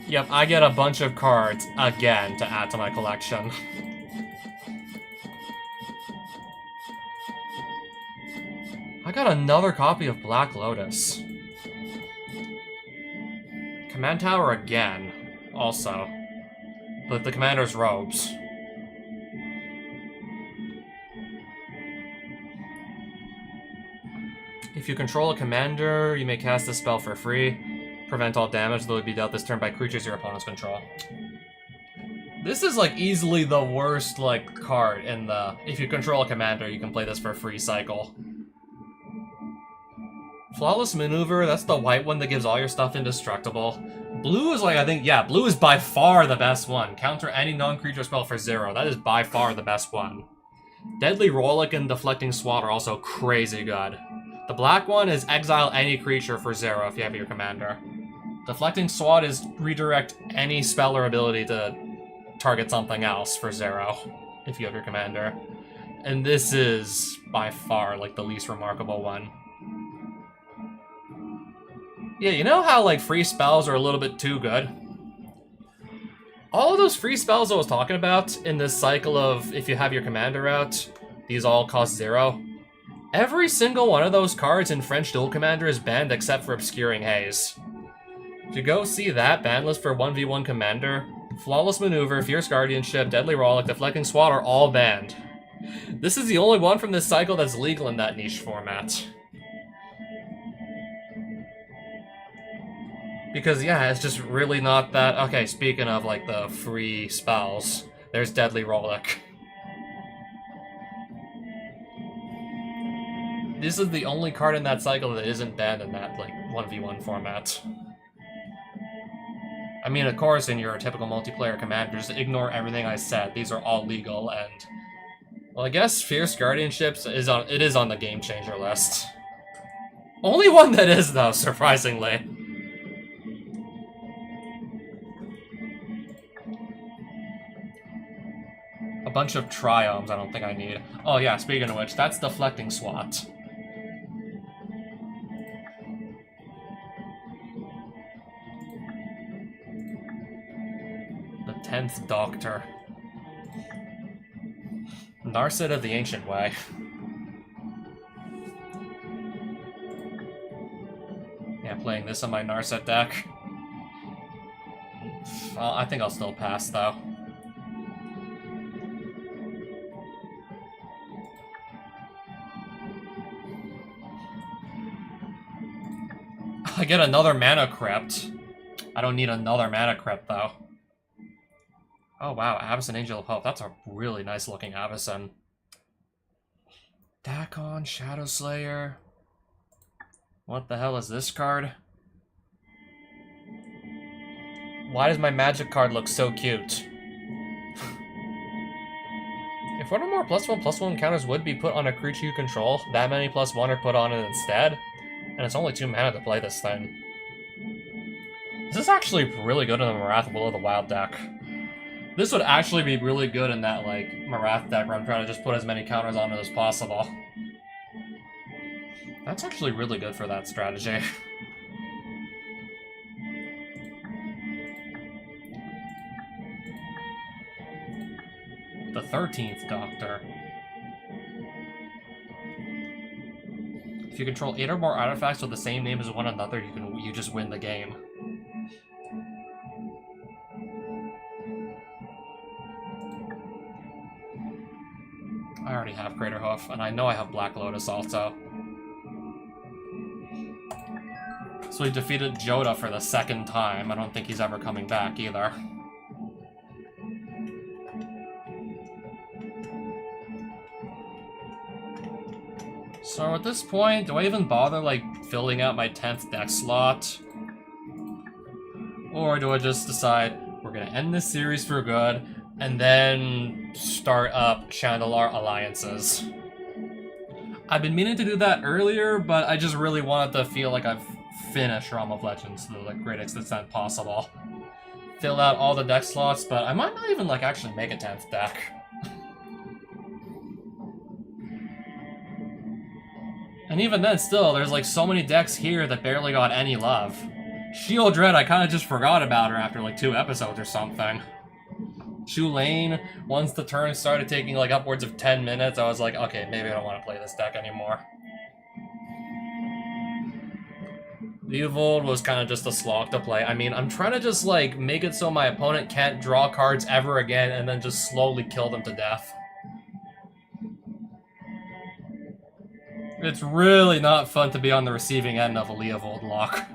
Yep, I get a bunch of cards again to add to my collection. I got another copy of Black Lotus. Command Tower again, also. But the commander's robes. If you control a commander, you may cast this spell for free. Prevent all damage that would be dealt this turn by creatures your opponents control. This is, like, easily the worst, like, card in the... If you control a commander, you can play this for free cycle. Flawless Maneuver, that's the white one that gives all your stuff indestructible. Blue is, like, I think, yeah, blue is by far the best one. Counter any non-creature spell for 0. That is by far the best one. Deadly Rollick and Deflecting Swat are also crazy good. The black one is exile any creature for 0 if you have your commander. Deflecting Swat is redirect any spell or ability to target something else for 0 if you have your commander. And this is by far like the least remarkable one. Yeah, you know how like free spells are a little bit too good? All of those free spells I was talking about in this cycle of if you have your commander out, these all cost 0. Every single one of those cards in French Duel Commander is banned except for Obscuring Haze. If you go see that ban list for 1v1 Commander, Flawless Maneuver, Fierce Guardianship, Deadly Rollick, Deflecting Swat are all banned. This is the only one from this cycle that's legal in that niche format. Because, yeah, it's just really not that... Okay, speaking of, like, the free spells, there's Deadly Rollick. This is the only card in that cycle that isn't banned in that, like, 1v1 format. I mean, of course, in your typical multiplayer commander, just ignore everything I said. These are all legal, and... Well, I guess Fierce Guardianships is on the Game Changer list. Only one that is, though, surprisingly. A bunch of Triomes I don't think I need. Oh yeah, speaking of which, that's Deflecting Swat. The 10th Doctor. Narset of the Ancient Way. Yeah, playing this on my Narset deck. I think I'll still pass, though. I get another Mana Crypt. I don't need another Mana Crypt, though. Oh wow, Avacyn Angel of Hope. That's a really nice looking Avacyn. Dakon, Shadow Slayer. What the hell is this card? Why does my Magic card look so cute? If one or more +1/+1 counters would be put on a creature you control, that many +1 are put on it instead. And it's only 2 mana to play this thing. This is actually really good in the Marath Will of the Wild deck. This would actually be really good in that, like, Marath deck where I'm trying to just put as many counters on it as possible. That's actually really good for that strategy. The 13th Doctor. If you control 8 or more artifacts with the same name as one another, you just win the game. I already have Craterhoof, and I know I have Black Lotus also. So he defeated Jodah for the 2nd time. I don't think he's ever coming back either. So at this point, do I even bother, like, filling out my 10th deck slot? Or do I just decide we're gonna end this series for good, and then start up Chandelar alliances? I've been meaning to do that earlier, but I just really wanted to feel like I've finished Realm of Legends to the greatest extent possible. Fill out all the deck slots, but I might not even, like, actually make a 10th deck. And even then, still, there's like so many decks here that barely got any love. Sheoldred, I kind of just forgot about her after like 2 episodes or something. Shu Lane, once the turn started taking like upwards of 10 minutes, I was like, okay, maybe I don't want to play this deck anymore. Leovold was kind of just a slog to play. I mean, I'm trying to just like make it so my opponent can't draw cards ever again and then just slowly kill them to death. It's really not fun to be on the receiving end of a Leovold lock.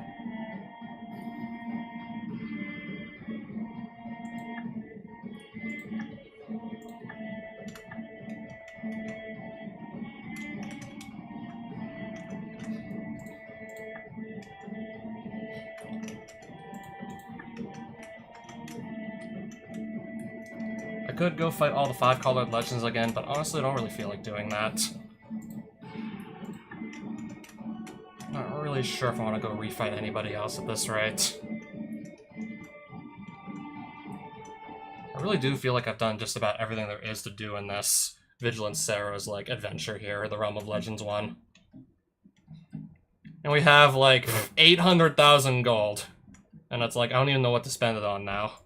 I could go fight all the 5-colored legends again, but honestly I don't really feel like doing that. Not really sure if I want to go refight anybody else at this rate. I really do feel like I've done just about everything there is to do in this Vigilant Sarah's like adventure here, the Realm of Legends one. And we have like 800,000 gold. And it's like, I don't even know what to spend it on now.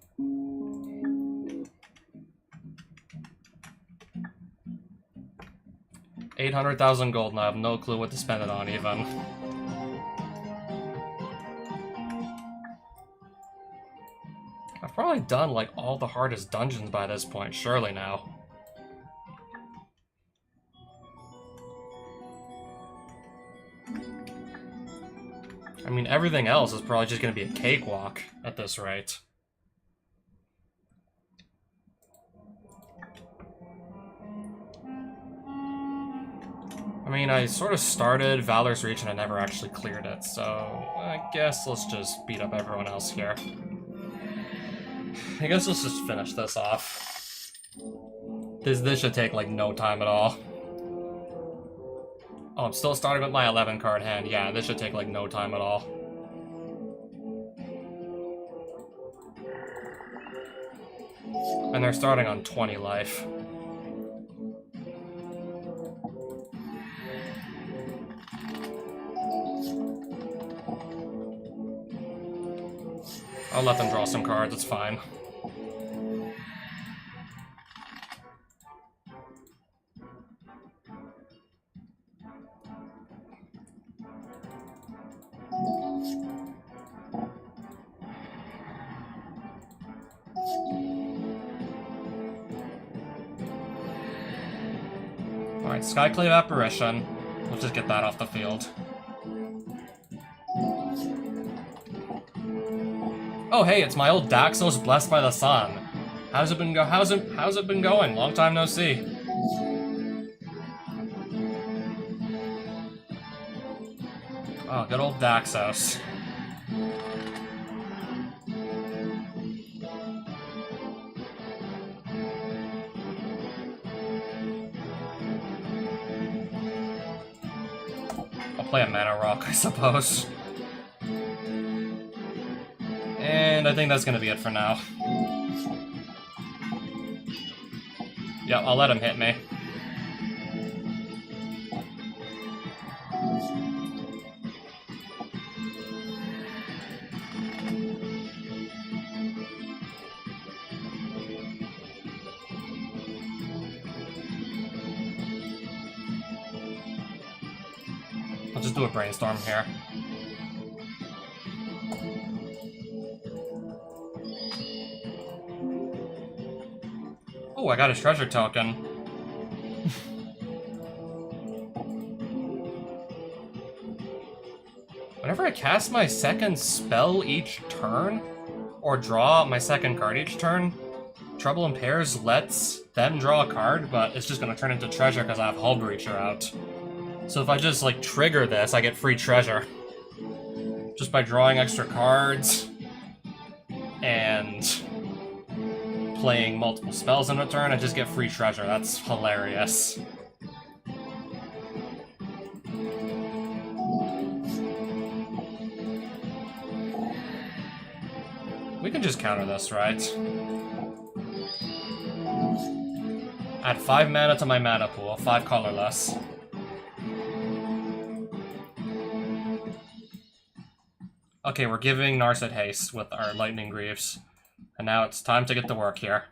800,000 gold and I have no clue what to spend it on even. I've probably done like all the hardest dungeons by this point, surely now. I mean, everything else is probably just gonna be a cakewalk at this rate. I mean, I sort of started Valor's Reach and I never actually cleared it, so I guess let's just beat up everyone else here. I guess let's just finish this off. This should take, like, no time at all. Oh, I'm still starting with my 11 card hand. Yeah, this should take, like, no time at all. And they're starting on 20 life. I'll let them draw some cards, it's fine. Alright, Skyclave Apparition. Let's just get that off the field. Oh hey, it's my old Daxos Blessed by the Sun. How's it been going? Long time no see. Oh, good old Daxos. I'll play a Mana Rock, I suppose. And I think that's gonna be it for now. Yeah, I'll let him hit me. I'll just do a brainstorm here. Oh, I got his treasure token. Whenever I cast my second spell each turn, or draw my second card each turn, Trouble in Pairs lets them draw a card, but it's just gonna turn into treasure because I have Hull Breacher out. So if I just, like, trigger this, I get free treasure. Just by drawing extra cards, and playing multiple spells in a turn, I just get free treasure. That's hilarious. We can just counter this, right? Add 5 mana to my mana pool, 5 colorless. Okay, we're giving Narset haste with our Lightning Greaves. And now it's time to get to work here.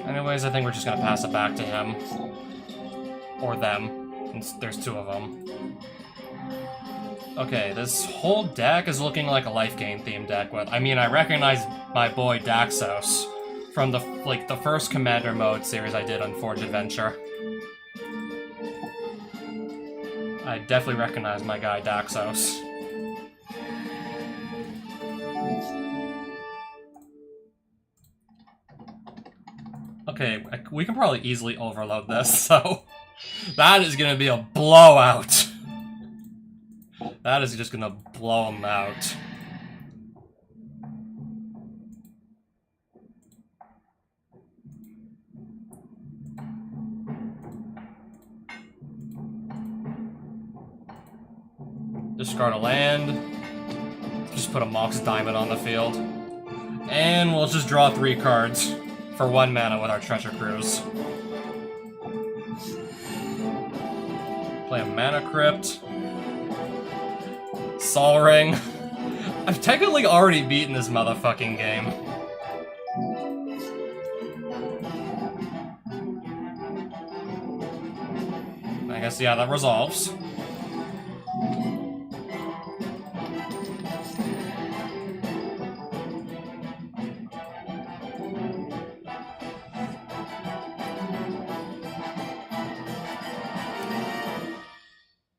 Anyways, I think we're just gonna pass it back to him. Or them, since there's 2 of them. Okay, this whole deck is looking like a life gain themed deck with... I mean, I recognize my boy Daxos from the first Commander Mode series I did on Forge Adventure. I definitely recognize my guy Daxos. Okay, we can probably easily overload this, so... that is gonna be a blowout! That is just gonna blow him out. Discard a land. Just put a Mox Diamond on the field. And we'll just draw 3 cards for 1 mana with our Treasure Cruise. Play a Mana Crypt. Sol Ring. I've technically already beaten this motherfucking game. I guess, yeah, that resolves.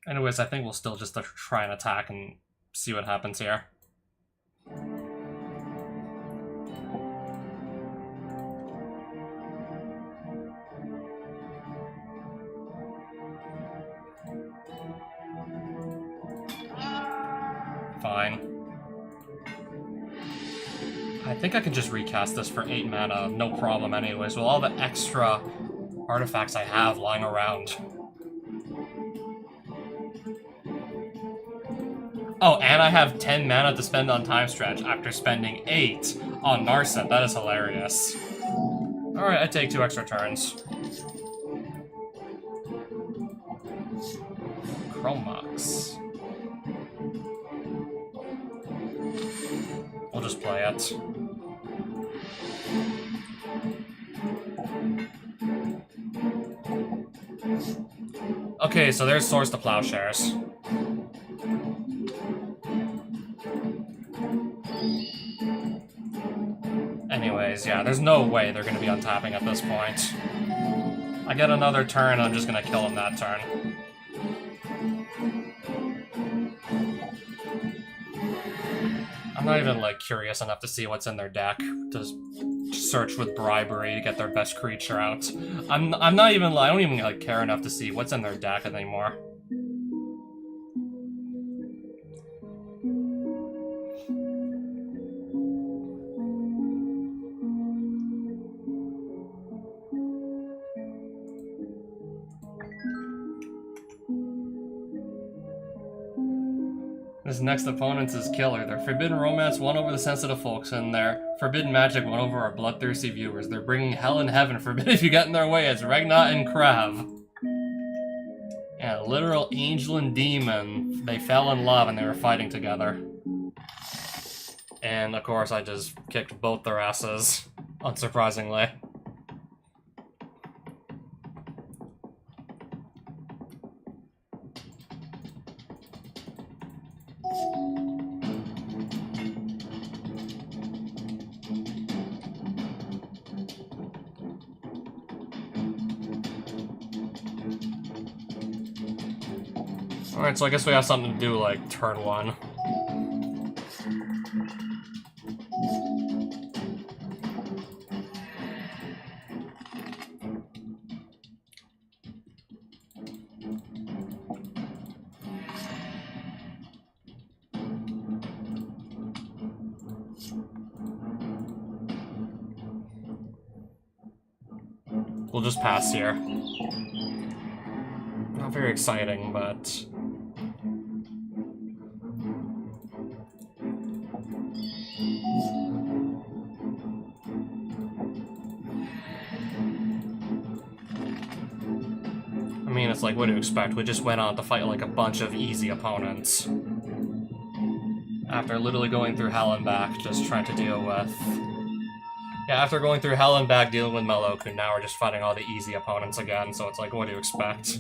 Anyways, I think we'll still just try and attack and see what happens here. Fine. I think I can just recast this for 8 mana, no problem anyways, with all the extra artifacts I have lying around. Oh, and I have 10 mana to spend on Time Stretch after spending 8 on Narset. That is hilarious. Alright, I take 2 extra turns. Chromox. We'll just play it. Okay, so there's Swords to Plowshares. Anyways, yeah, there's no way they're gonna be untapping at this point. I get another turn, I'm just gonna kill him that turn. I'm not even, like, curious enough to see what's in their deck to search with bribery to get their best creature out. I'm not even, I don't even, like, care enough to see what's in their deck anymore. This next opponent is killer. Their Forbidden Romance won over the sensitive folks, and their Forbidden Magic won over our bloodthirsty viewers. They're bringing hell and heaven, forbid if you get in their way. It's Regnat and Krav. Yeah, literal angel and demon. They fell in love and they were fighting together. And of course I just kicked both their asses, unsurprisingly. Alright, so I guess we have something to do, like, turn 1. We'll just pass here. Not very exciting, but... I mean, it's like, what do you expect? We just went on to fight, like, a bunch of easy opponents. After literally going through hell and back, just trying to deal with... Yeah, after going through hell and back dealing with Meloku, now we're just fighting all the easy opponents again, so it's like, what do you expect?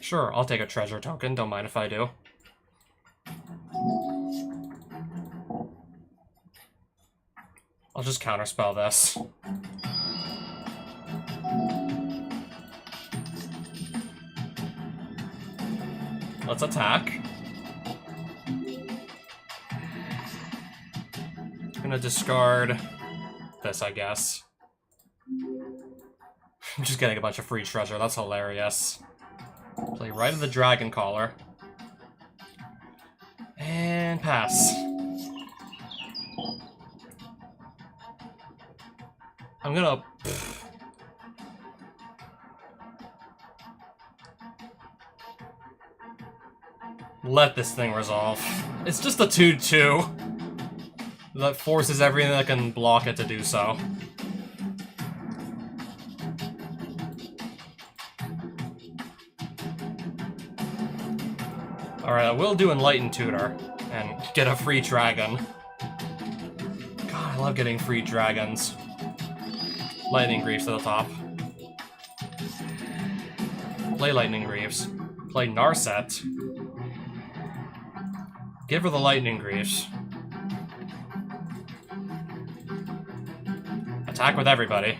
Sure, I'll take a treasure token, don't mind if I do. I'll just counterspell this. Let's attack. I'm gonna discard this, I guess. I'm just getting a bunch of free treasure, that's hilarious. Play Rite of the Dragon Caller. And pass. I'm gonna... Let this thing resolve. It's just a 2-2. That forces everything that can block it to do so. Alright, I will do Enlightened Tutor, and get a free dragon. God, I love getting free dragons. Lightning Greaves to the top. Play Lightning Greaves. Play Narset. Give her the Lightning Greaves. Attack with everybody.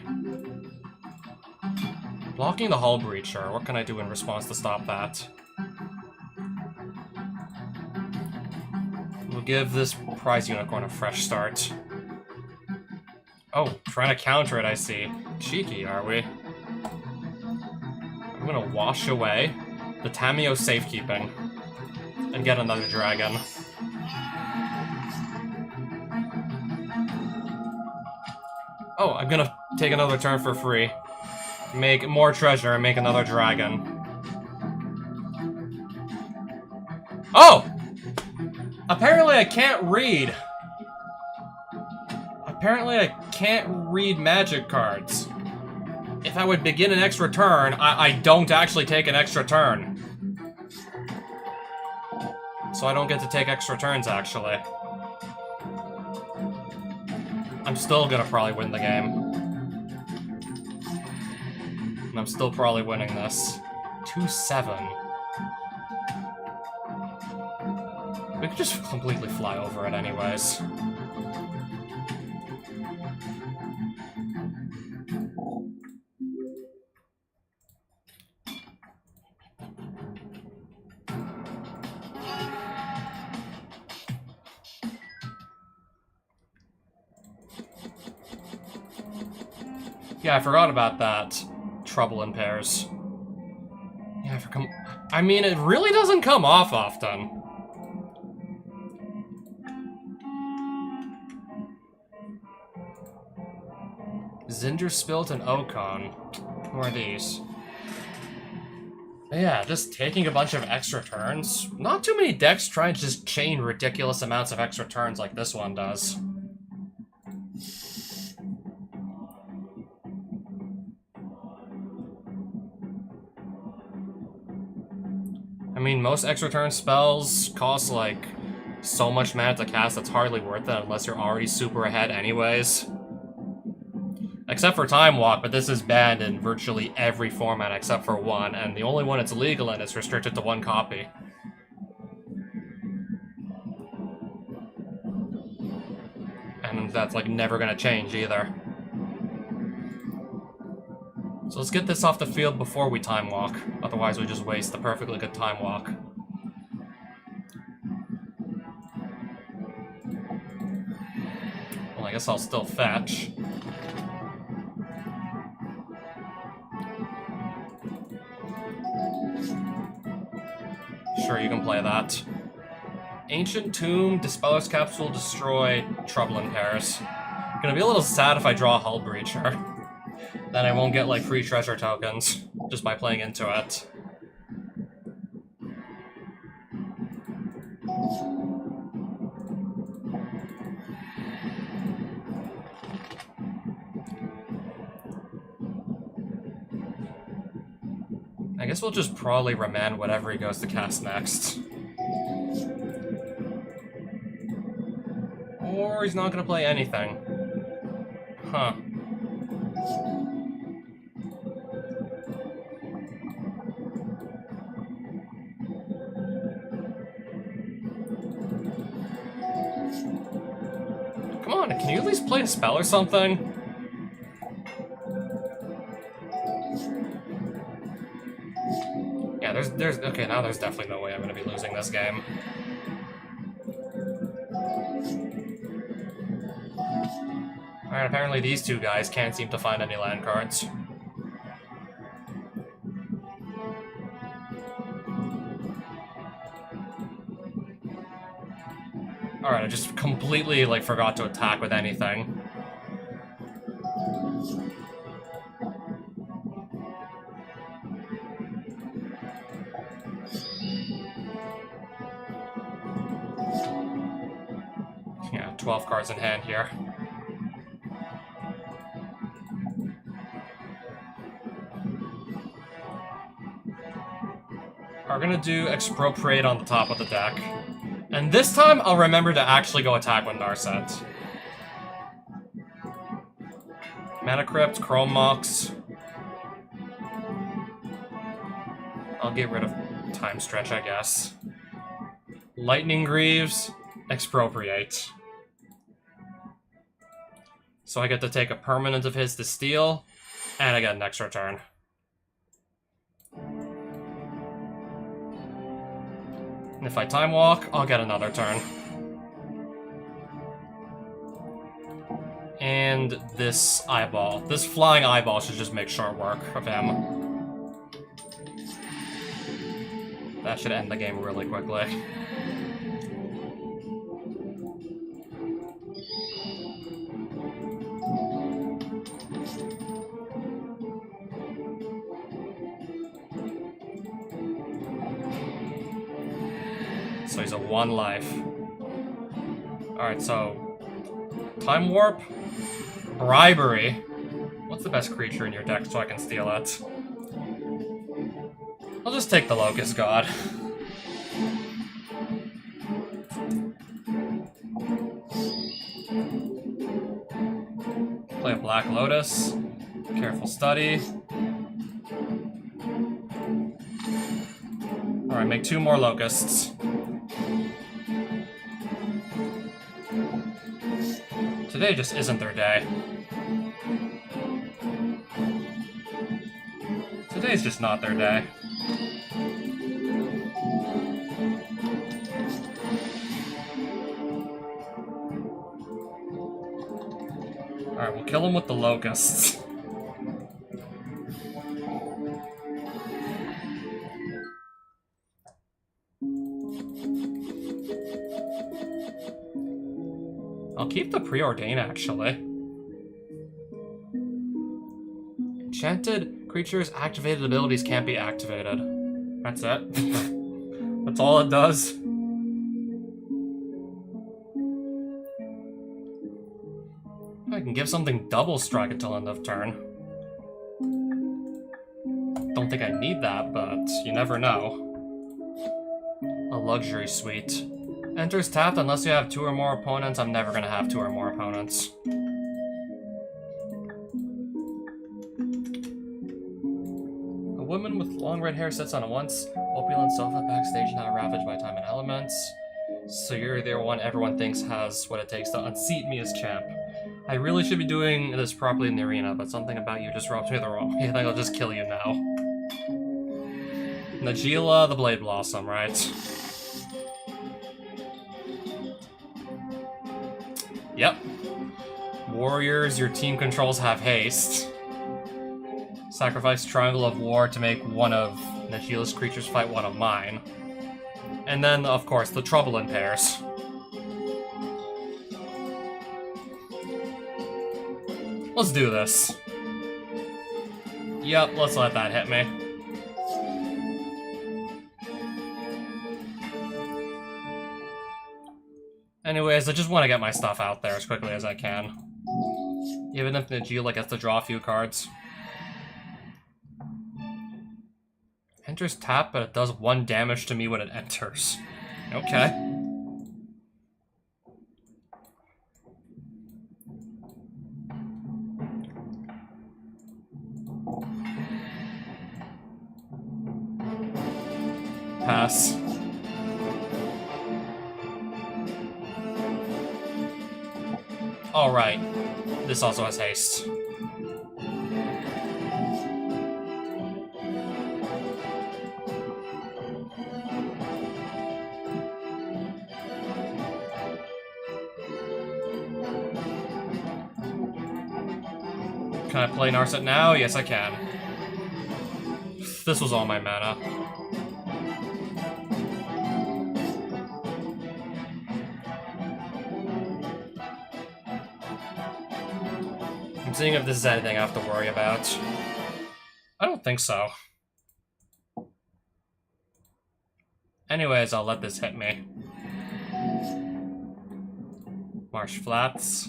Blocking the Hull Breacher. What can I do in response to stop that? We'll give this Prize Unicorn a fresh start. Oh, trying to counter it, I see. Cheeky, are we? I'm gonna wash away the Tamiyo Safekeeping and get another dragon. Oh, I'm gonna take another turn for free. Make more treasure and make another dragon. Oh! Apparently I can't read. Apparently I can't read magic cards. If I would begin an extra turn, I don't actually take an extra turn. So I don't get to take extra turns, actually. I'm still gonna probably win the game. And I'm still probably winning this. 2-7. We could just completely fly over it anyways. Yeah, I forgot about that. Trouble in Pairs. Yeah, I mean, it really doesn't come off often. Zinderspilt and Okon. Who are these? Yeah, just taking a bunch of extra turns. Not too many decks try to just chain ridiculous amounts of extra turns like this one does. I mean, most extra turn spells cost, like, so much mana to cast that's hardly worth it unless you're already super ahead anyways. Except for Time Walk, but this is banned in virtually every format except for one, and the only one it's legal in is restricted to one copy. And that's, like, never gonna change either. So let's get this off the field before we Time Walk, otherwise we just waste the perfectly good Time Walk. Well, I guess I'll still fetch. Sure, you can play that. Ancient Tomb, Dispeller's Capsule, Destroy, Trouble in Pairs. Gonna be a little sad if I draw Hull Breacher. Then I won't get, like, free treasure tokens just by playing into it. I guess we'll just probably remand whatever he goes to cast next. Or he's not gonna play anything. Huh. Come on, can you at least play a spell or something? Yeah, there's okay, now there's definitely no way I'm gonna be losing this game. Alright, apparently these two guys can't seem to find any land cards. Alright, I just completely, like, forgot to attack with anything. 12 cards in hand here. We're gonna do Expropriate on the top of the deck. And this time, I'll remember to actually go attack with Narset. Mana Crypt, Chrome Mox. I'll get rid of Time Stretch, I guess. Lightning Greaves, Expropriate. So I get to take a permanent of his to steal, and I get an extra turn. And if I Time Walk, I'll get another turn. And this eyeball. This flying eyeball should just make short work of him. That should end the game really quickly. So he's a 1 life. Alright, so Time Warp, Bribery. What's the best creature in your deck so I can steal it? I'll just take the Locust God. Play a Black Lotus. Careful Study. Alright, make 2 more Locusts. Today just isn't their day. Today's just not their day. Alright, we'll kill him with the Locusts. I'll keep the Preordain, actually. Enchanted creatures' activated abilities can't be activated. That's it. That's all it does. I can give something double strike until end of turn. Don't think I need that, but you never know. A luxury suite. Enters tapped unless you have 2 or more opponents. I'm never gonna have 2 or more opponents. A woman with long red hair sits on a once opulent sofa backstage, now ravaged by time and elements. So you're the one everyone thinks has what it takes to unseat me as champ. I really should be doing this properly in the arena, but something about you just rubs me the wrong way. I think I'll just kill you now. Najeela the Blade Blossom, right? Yep. Warriors, your team controls have haste. Sacrifice Triangle of War to make one of Najeela's creatures fight one of mine. And then, of course, the Trouble in Pairs. Let's do this. Yep, let's let that hit me. Anyways, I just want to get my stuff out there as quickly as I can. Even if Najeela gets to draw a few cards. Enters tap, but it does 1 damage to me when it enters. Okay. Pass. Alright. This also has haste. Can I play Narset now? Yes, I can. This was all my mana. I'm seeing if this is anything I have to worry about. I don't think so. Anyways, I'll let this hit me. Marsh Flats.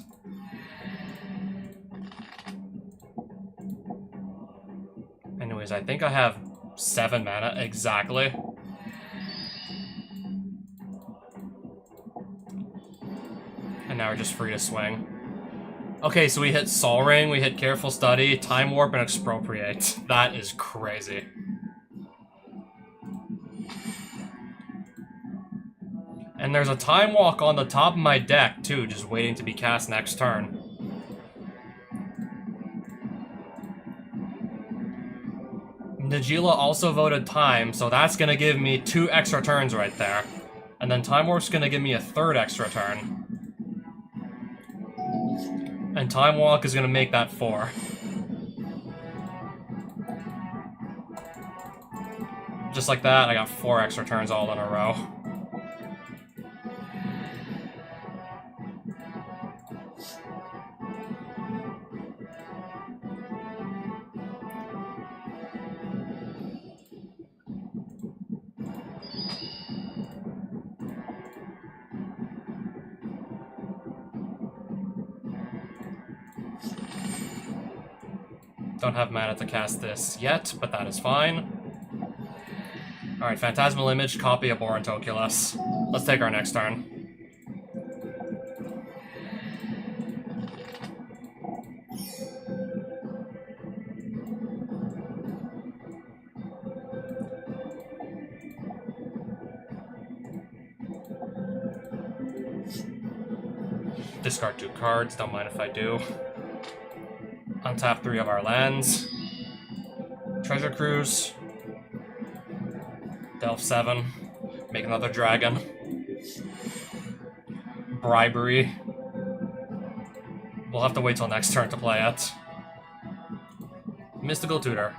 Anyways, I think I have 7 mana exactly. And now we're just free to swing. Okay, so we hit Sol Ring, we hit Careful Study, Time Warp, and Expropriate. That is crazy. And there's a Time Walk on the top of my deck, too, just waiting to be cast next turn. Najeela also voted Time, so that's gonna give me 2 extra turns right there. And then Time Warp's gonna give me a 3rd extra turn. And Time Walk is gonna make that 4. Just like that, I got 4 extra turns all in a row. Don't have mana to cast this yet, but that is fine. Alright, Phantasmal Image, copy of Boron Toculus. Let's take our next turn. Discard 2 cards, don't mind if I do. Untap 3 of our lands. Treasure Cruise. Delve 7. Make another dragon. Bribery. We'll have to wait till next turn to play it. Mystical Tutor.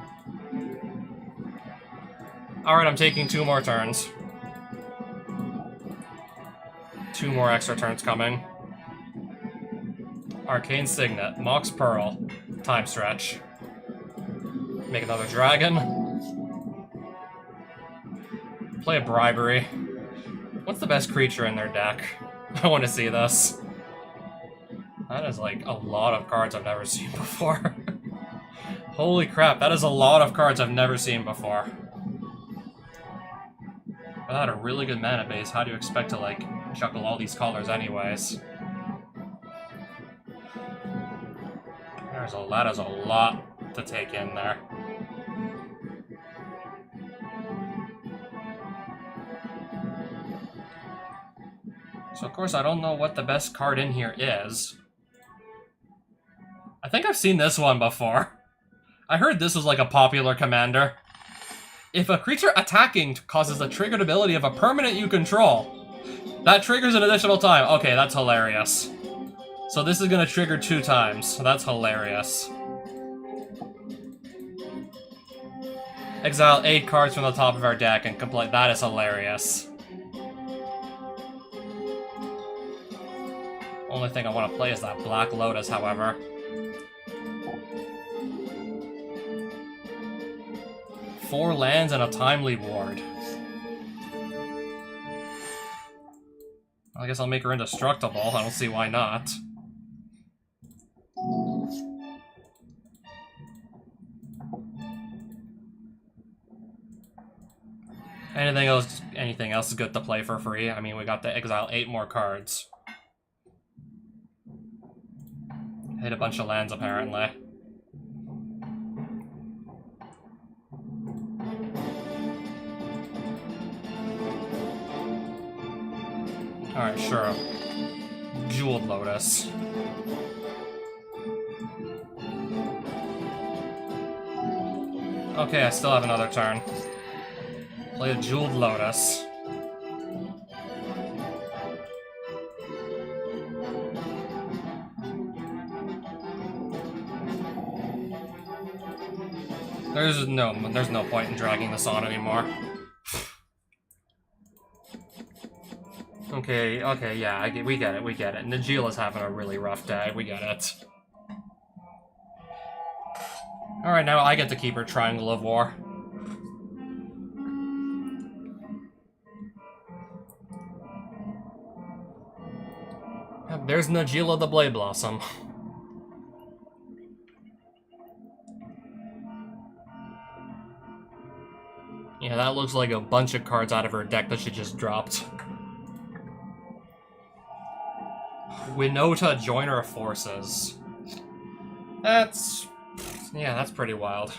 Alright, I'm taking 2 more turns. 2 more extra turns coming. Arcane Signet. Mox Pearl. Time Stretch. Make another dragon. Play a Bribery. What's the best creature in their deck? I want to see this. That is like a lot of cards I've never seen before. Holy crap, that is a lot of cards I've never seen before. Without a really good mana base, how do you expect to, like, juggle all these colors anyways? That is a lot to take in there. So of course I don't know what the best card in here is. I think I've seen this one before. I heard this was like a popular commander. If a creature attacking causes a triggered ability of a permanent you control, that triggers an additional time. Okay, that's hilarious. So this is gonna trigger 2 times, so that's hilarious. Exile 8 cards from the top of our deck and complete. That is hilarious. Only thing I want to play is that Black Lotus, however. Four lands and a Timely Ward. I guess I'll make her indestructible. I don't see why not. Anything else is good to play for free. I mean, we got to exile 8 more cards. Hit a bunch of lands, apparently. Alright, sure. Jeweled Lotus. Okay, I still have another turn. Play a Jeweled Lotus. There's no point in dragging this on anymore. Okay, yeah, we get it. Najeela's having a really rough day, we get it. Alright, now I get to keep her Triangle of War. There's Najila the Blade Blossom. Yeah, that looks like a bunch of cards out of her deck that she just dropped. Winota Joiner Forces. That's... yeah, that's pretty wild.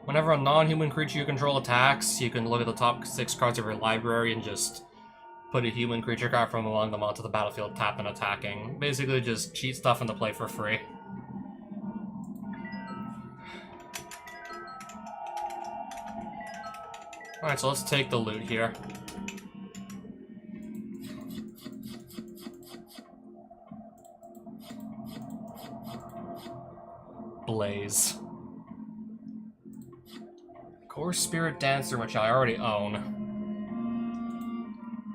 Whenever a non-human creature you control attacks, you can look at the top 6 cards of your library and just put a human creature card from among them onto the battlefield, tapped and attacking. Basically just cheat stuff into play for free. Alright, so let's take the loot here. Blaze. Core Spirit Dancer, which I already own.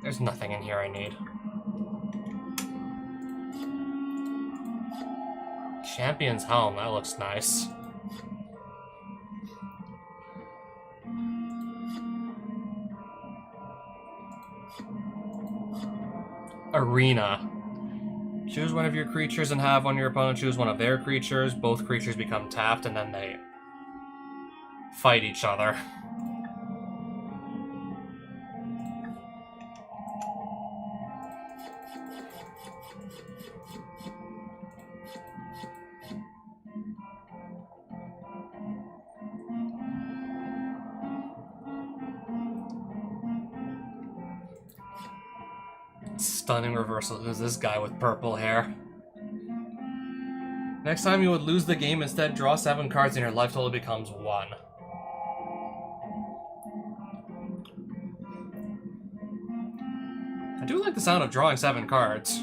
There's nothing in here I need. Champion's Helm, that looks nice. Arena. Choose one of your creatures and have one of your opponent choose one of their creatures. Both creatures become tapped and then they fight each other. Stunning reversal. Who's this guy with purple hair? Next time you would lose the game, instead draw 7 cards and your life total becomes 1. I do like the sound of drawing 7 cards.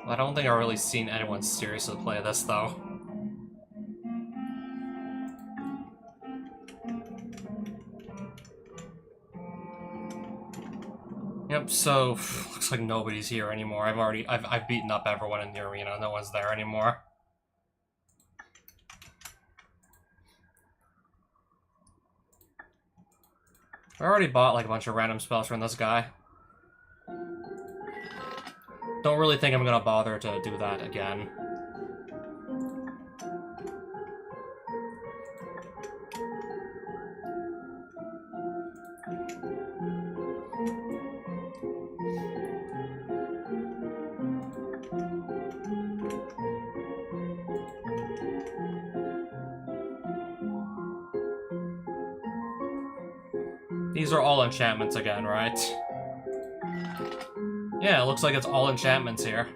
I don't think I've really seen anyone seriously play this, though. Yep, so looks like nobody's here anymore. I've beaten up everyone in the arena. No one's there anymore. I already bought like a bunch of random spells from this guy. Don't really think I'm gonna bother to do that again. These are all enchantments again, right? Yeah, it looks like it's all enchantments here.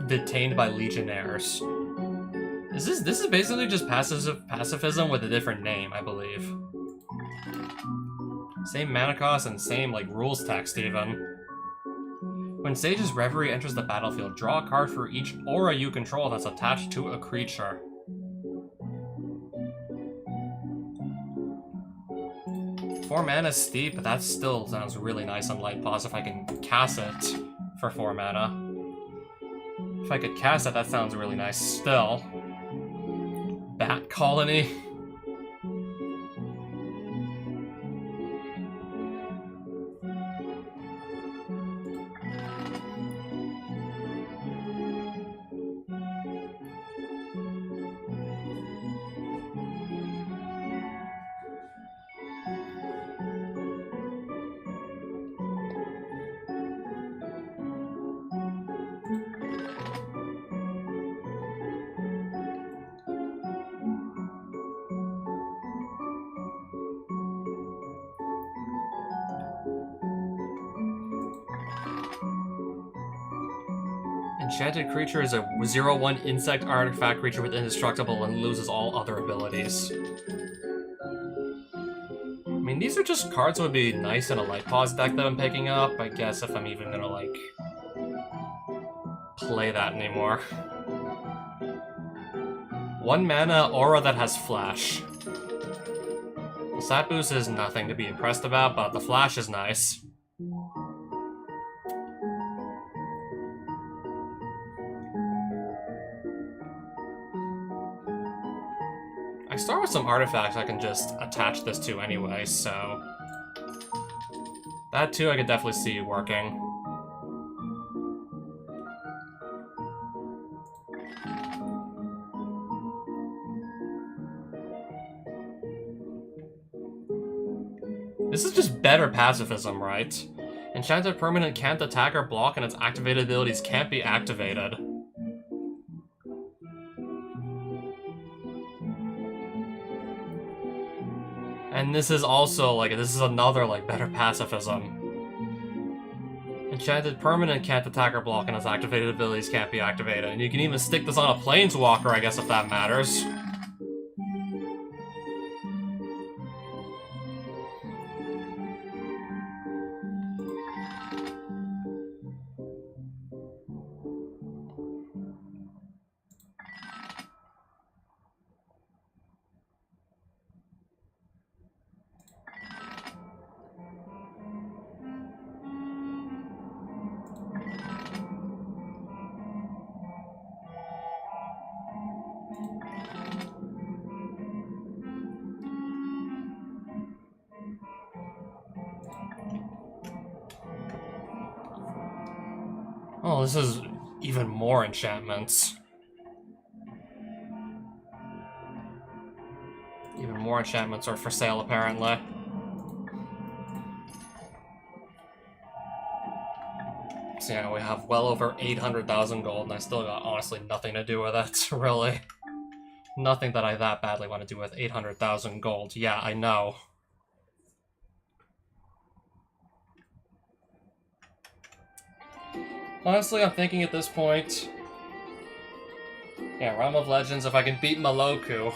Detained by Legionnaires. This is basically just pacifism with a different name, I believe. Same mana cost and same like rules text even. When Sage's Reverie enters the battlefield, draw a card for each aura you control that's attached to a creature. 4 mana steep, but that still sounds really nice on Light Pause if I can cast it for 4 mana. If I could cast it, that sounds really nice still. Bat Colony. Enchanted creature is a 0/1 insect artifact creature with indestructible and loses all other abilities. I mean, these are just cards that would be nice in a Light Pause deck that I'm picking up. I guess if I'm even gonna, like, play that anymore. 1 mana aura that has flash. The stat boost is nothing to be impressed about, but the flash is nice. some artifacts I can just attach this to anyway, so... That too I could definitely see working. This is just better pacifism, right? Enchanted permanent can't attack or block, and its activated abilities can't be activated. And this is also, like, this is another, like, better pacifism. Enchanted permanent can't attack or block, and its activated abilities can't be activated. And you can even stick this on a planeswalker, I guess, if that matters. Oh, this is even more enchantments. Even more enchantments are for sale, apparently. So yeah, we have well over 800,000 gold, and I still got, honestly, nothing to do with it, really. Nothing that I that badly want to do with 800,000 gold. Yeah, I know. Honestly, I'm thinking at this point... Yeah, Realm of Legends, if I can beat Meloku,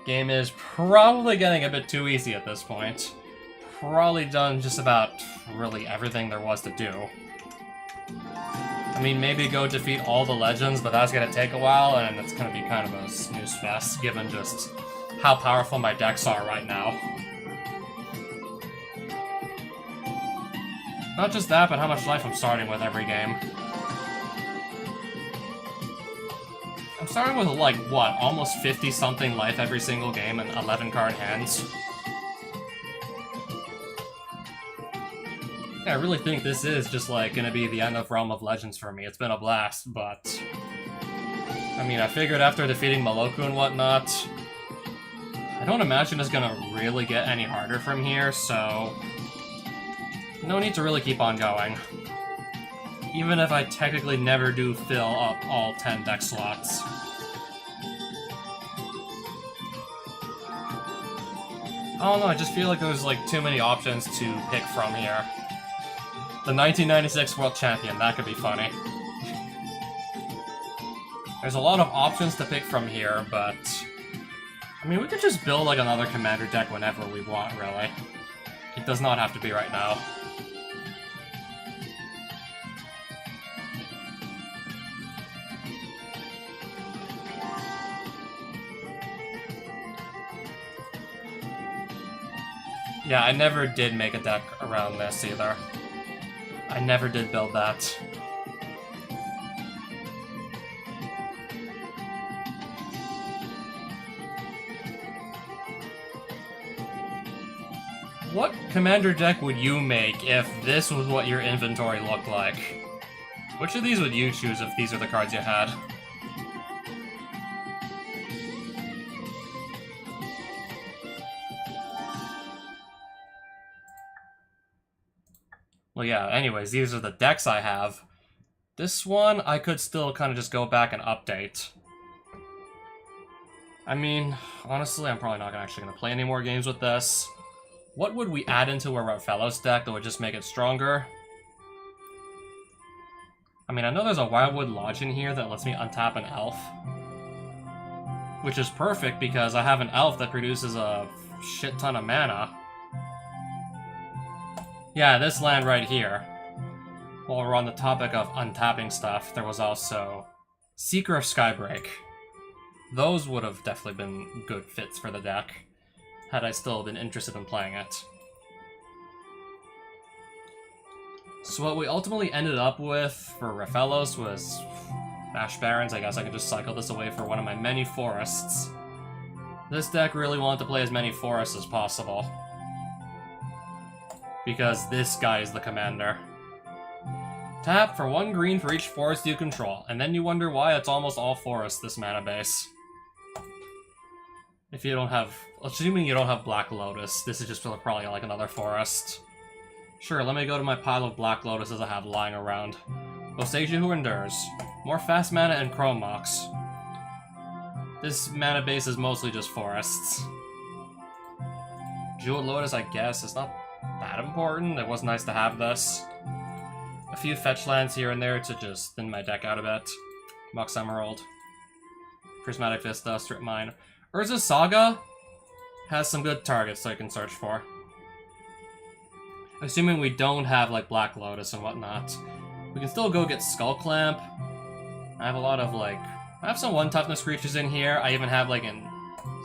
game is probably getting a bit too easy at this point. Probably done just about really everything there was to do. I mean, maybe go defeat all the legends, but that's gonna take a while, and it's gonna be kind of a snooze fest, given just how powerful my decks are right now. Not just that, but how much life I'm starting with every game. I'm starting with, like, what, almost 50-something life every single game and 11-card hands. Yeah, I really think this is just, like, gonna be the end of Realm of Legends for me. It's been a blast, but... I mean, I figured after defeating Meloku and whatnot, I don't imagine it's gonna really get any harder from here, so... No need to really keep on going. Even if I technically never do fill up all 10 deck slots. I don't know, I just feel like there's like too many options to pick from here. The 1996 World Champion, that could be funny. There's a lot of options to pick from here, but... I mean, we could just build like another commander deck whenever we want, really. It does not have to be right now. Yeah, I never did make a deck around this either. I never did build that. What commander deck would you make if this was what your inventory looked like? Which of these would you choose if these are the cards you had? Well, yeah, anyways, these are the decks I have. This one, I could still kind of just go back and update. I mean, honestly, I'm probably not actually going to play any more games with this. What would we add into a Fellows deck that would just make it stronger? I mean, I know there's a Wildwood Lodge in here that lets me untap an elf. Which is perfect because I have an elf that produces a shit ton of mana. Yeah, this land right here. While we're on the topic of untapping stuff, there was also Seeker of Skybreak. Those would have definitely been good fits for the deck, had I still been interested in playing it. So what we ultimately ended up with for Rathalos was Ash Barrens. I guess I could just cycle this away for one of my many forests. This deck really wanted to play as many forests as possible. Because this guy is the commander. Tap for 1 green for each forest you control, and then you wonder why it's almost all forest this mana base. If you don't have... Assuming you don't have Black Lotus, this is just probably like another forest. Sure, let me go to my pile of Black Lotuses I have lying around. Boseiju Who Endures. More fast mana and Chrome Mox. This mana base is mostly just forests. Jeweled Lotus, I guess, is not that important. It was nice to have this. A few fetch lands here and there to just thin my deck out a bit. Mox Emerald. Prismatic Vista, Strip Mine. Urza's Saga has some good targets that I can search for. Assuming we don't have, like, Black Lotus and whatnot. We can still go get Skull Clamp. I have a lot of, like... I have some 1-toughness creatures in here. I even have, like,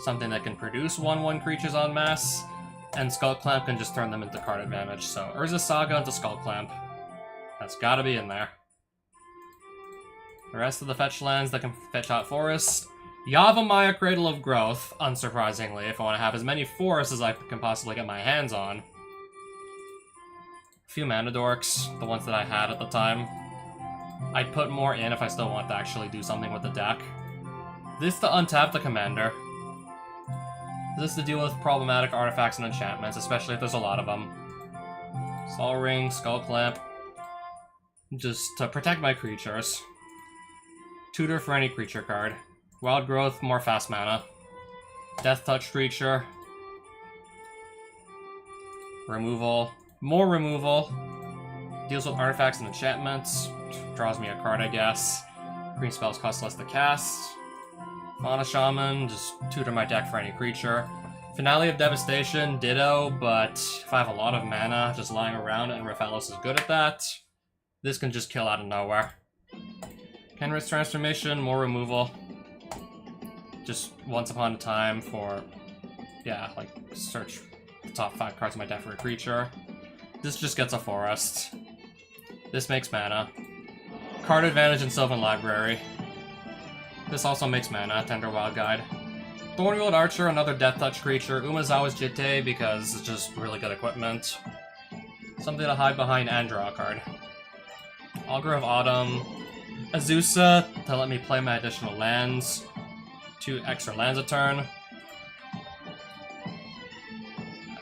something that can produce 1/1 creatures en masse. And Skull Clamp can just turn them into card advantage. So, Urza's Saga into Skull Clamp. That's gotta be in there. The rest of the fetch lands that can fetch out forests. Yavimaya, Cradle of Growth, unsurprisingly, if I want to have as many forests as I can possibly get my hands on. A few Mana Dorks, the ones that I had at the time. I'd put more in if I still want to actually do something with the deck. This to untap the commander. This to deal with problematic artifacts and enchantments, especially if there's a lot of them. Sol Ring, Skull Clamp. Just to protect my creatures. Tutor for any creature card. Wild Growth, more fast mana. Death Touch creature. Removal. More removal. Deals with artifacts and enchantments. Draws me a card, I guess. Green spells cost less to cast. Fauna Shaman, just tutor my deck for any creature. Finale of Devastation, ditto, but if I have a lot of mana just lying around and Rathalos is good at that, this can just kill out of nowhere. Kenrith's Transformation, more removal. Just once upon a time for, yeah, like, search the top 5 cards of my deck for a creature. This just gets a forest. This makes mana. Card advantage in Sylvan Library. This also makes mana, Tender Wild Guide. Thornwheeled Archer, another Death Touch creature. Umezawa's Jitte, because it's just really good equipment. Something to hide behind and draw a card. Augur of Autumn. Azusa, to let me play my additional lands. 2 extra lands a turn.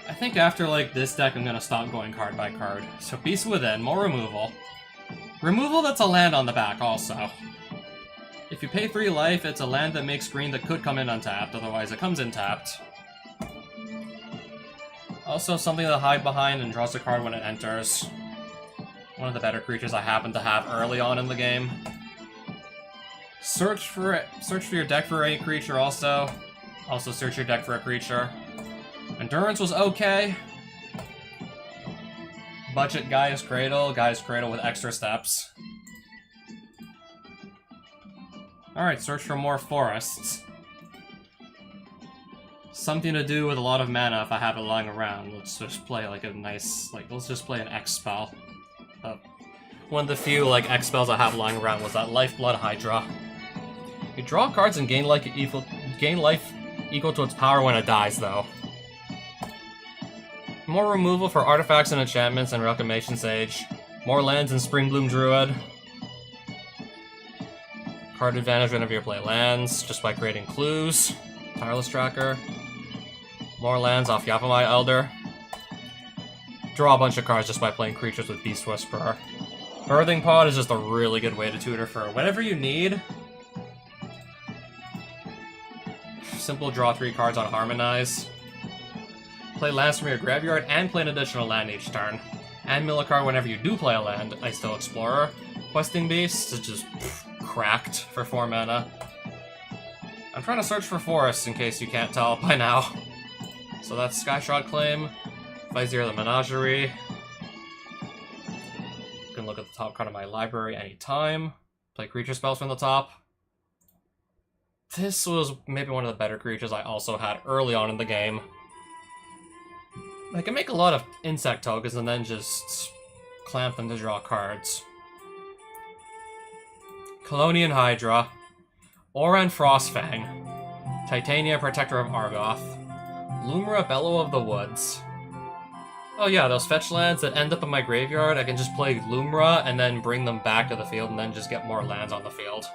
I think after, like, this deck, I'm gonna stop going card by card. So Beast Within, more removal. Removal that's a land on the back, also. If you pay 3 life, it's a land that makes green that could come in untapped, otherwise it comes in tapped. Also, something to hide behind and draws a card when it enters. One of the better creatures I happen to have early on in the game. Search for your deck for a creature also. Also search your deck for a creature. Endurance was okay. Budget Gaia's Cradle with extra steps. Alright, search for more forests. Something to do with a lot of mana if I have it lying around. Let's just play like a nice, let's just play an X spell. One of the few, X spells I have lying around was that Lifeblood Hydra. You draw cards and gain life equal to its power when it dies, though. More removal for artifacts and enchantments and Reclamation Sage. More lands in Springbloom Druid. Card advantage whenever you play lands, just by creating clues. Tireless Tracker. More lands off Yavimaya Elder. Draw a bunch of cards just by playing creatures with Beast Whisperer. Birthing Pod is just a really good way to tutor for whatever you need. Simple draw 3 cards on Harmonize. Play lands from your graveyard and play an additional land each turn. And mill a card whenever you do play a land, Ice Steel Explorer. Questing Beast is just cracked for 4 mana. I'm trying to search for forests in case you can't tell by now. So that's Skyshot Claim, Vizier the Menagerie. You can look at the top card of my library anytime. Play creature spells from the top. This was maybe one of the better creatures I also had early on in the game. I can make a lot of insect tokens and then just clamp them to draw cards. Colonian Hydra. Oran Frostfang. Titania, Protector of Argoth. Lumra, Bellow of the Woods. Oh yeah, those fetch lands that end up in my graveyard, I can just play Lumra and then bring them back to the field and then just get more lands on the field.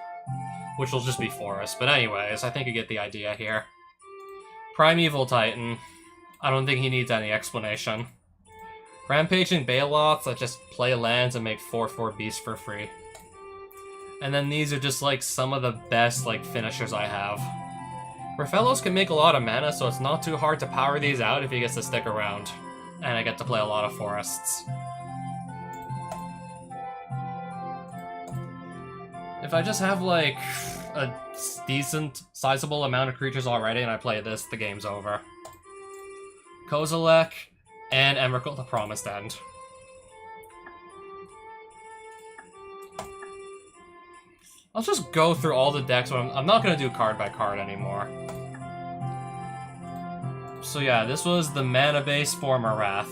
Which will just be forest. But anyways, I think you get the idea here. Primeval Titan. I don't think he needs any explanation. Rampaging Baloths that just play lands and make 4/4 beasts for free. And then these are just like some of the best like finishers I have. Rafellos can make a lot of mana, so it's not too hard to power these out if he gets to stick around. And I get to play a lot of forests. If I just have like a decent, sizable amount of creatures already and I play this, the game's over. Kozilek and Emrakul the Promised End. I'll just go through all the decks, but I'm not going to do card by card anymore. So yeah, this was the mana base for Marath.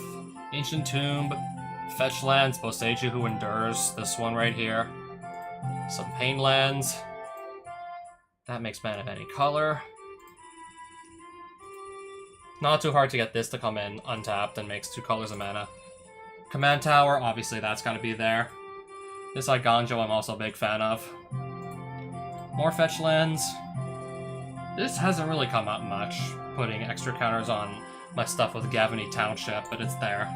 Ancient Tomb, Fetch Lands, Boseiju Who Endures, this one right here. Some Pain Lands. That makes mana of any color. Not too hard to get this to come in untapped and makes 2 colors of mana. Command Tower, obviously that's gotta be there. This Iganjo I'm also a big fan of. More Fetch Lands. This hasn't really come up much, putting extra counters on my stuff with Gavany Township, but it's there.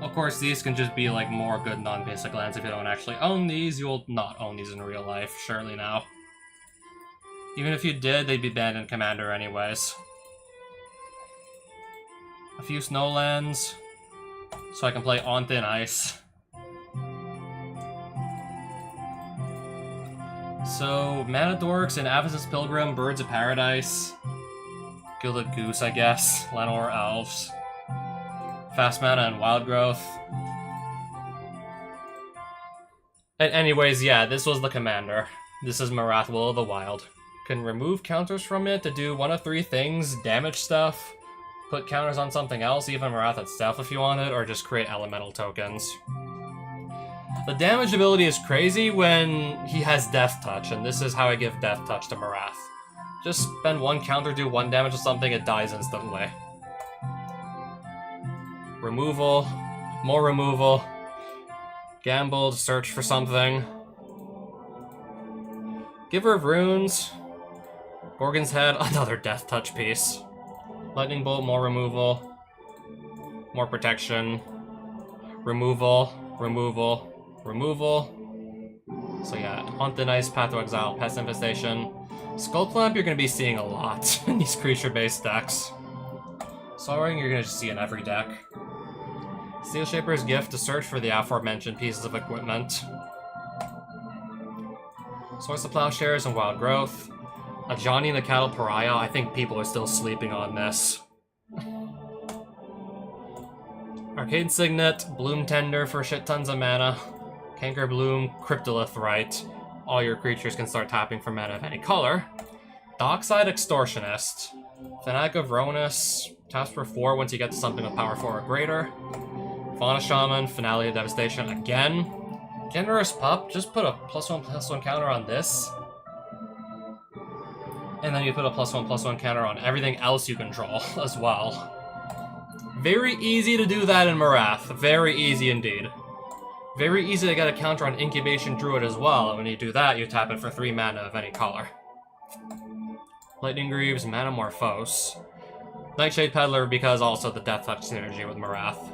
Of course, these can just be like more good non-basic lands if you don't actually own these. You'll not own these in real life, surely now. Even if you did, they'd be banned in Commander anyways. A few snow lands, so I can play On Thin Ice. So, Mana Dorks and Avacyn's Pilgrim, Birds of Paradise, Gilded Goose, I guess, Llanowar Elves, Fast Mana and Wild Growth. And anyways, yeah, this was the commander. This is Marath, Will of the Wild. Can remove counters from it to do one of 3 things: damage stuff, put counters on something else, even Marath itself if you want it, or just create elemental tokens. The damage ability is crazy when he has Death Touch, and this is how I give Death Touch to Marath. Just spend 1 counter, do 1 damage to something, it dies instantly. Removal, more removal, gamble to search for something. Giver of Runes, Gorgon's Head, another Death Touch piece. Lightning Bolt, more removal, more protection, removal, removal, removal. So yeah, On Thin Ice, Path to Exile, Pest Infestation. Skullclamp you're going to be seeing a lot in these creature-based decks. Sorring you're going to just see in every deck. Steel Shaper's Gift to search for the aforementioned pieces of equipment. Source of Plowshares and Wild Growth. Ajani and the Cattle Pariah, I think people are still sleeping on this. Arcade Signet, Bloom Tender for shit tons of mana. Canker Bloom, Cryptolith Rite. All your creatures can start tapping for mana of any color. Dockside Extortionist. Fanatic of Ronus, taps for 4 once you get to something with power 4 or greater. Fauna Shaman, Finale of Devastation again. Generous Pup, just put a +1/+1 counter on this. And then you put a +1/+1 counter on everything else you control as well. Very easy to do that in Marath. Very easy indeed. Very easy to get a counter on Incubation Druid as well, and when you do that, you tap it for 3 mana of any color. Lightning Greaves, Manamorphose. Nightshade Peddler because also the Death Touch synergy with Marath.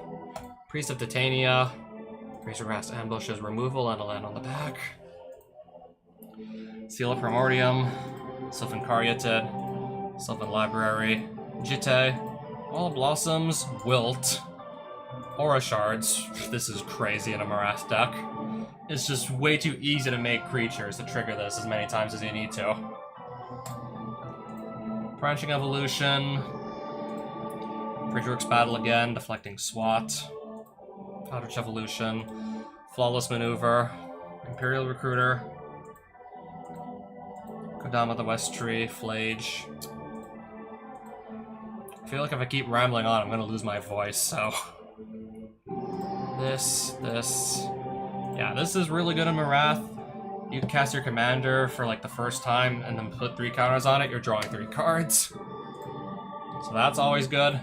Priest of Titania. Razorgrass Ambushes, removal and a land on the back. Seal of Primordium. Sylvan Caryatid. Sylvan Library. Jitte. Wall of Blossoms. Wilt. Aura Shards. This is crazy in a Marath deck. It's just way too easy to make creatures to trigger this as many times as you need to. Branching Evolution. Bridgeworks Battle again, Deflecting Swat. Cottage Evolution. Flawless Maneuver. Imperial Recruiter. Kodama the West Tree. Flage. I feel like if I keep rambling on, I'm gonna lose my voice, so... this... Yeah, this is really good in Marath. You can cast your commander for like the first time and then put 3 counters on it, you're drawing 3 cards. So that's always good.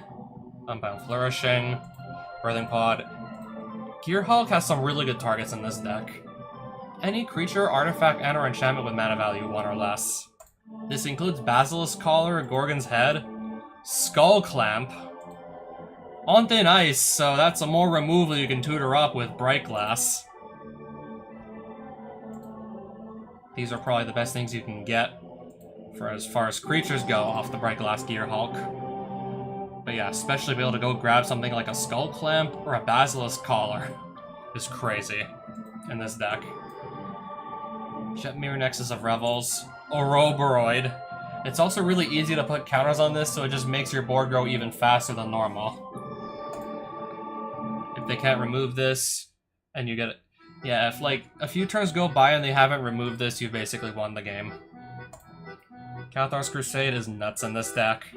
Unbound Flourishing, Birthing Pod. Gearhulk has some really good targets in this deck. Any creature, artifact, and/or enchantment with mana value 1 or less. This includes Basilisk Collar, Gorgon's Head, Skull Clamp, on Thin Ice, so that's a more removal you can tutor up with Bright Glass. These are probably the best things you can get for as far as creatures go off the Bright Glass Gearhulk. But yeah, especially be able to go grab something like a Skull Clamp or a Basilisk Collar is crazy in this deck. Jetmir Nexus of Revels, Ouroboros. It's also really easy to put counters on this, so it just makes your board grow even faster than normal. If they can't remove this, and you get it. Yeah, if like a few turns go by and they haven't removed this, you've basically won the game. Cathar's Crusade is nuts in this deck.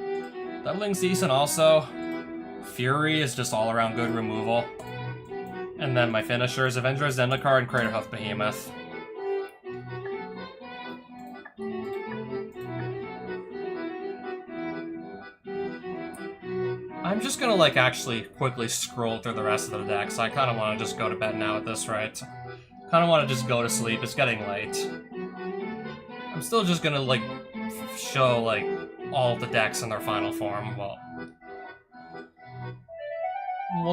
Doubling Decent also. Fury is just all around good removal. And then my finishers, Avengers Zendikar and Craterhoof Behemoth. I'm just gonna like actually quickly scroll through the rest of the deck, so I kind of want to just go to bed now at this rate. Kind of want to just go to sleep, it's getting late. I'm still just gonna like show like all the decks in their final form. Well,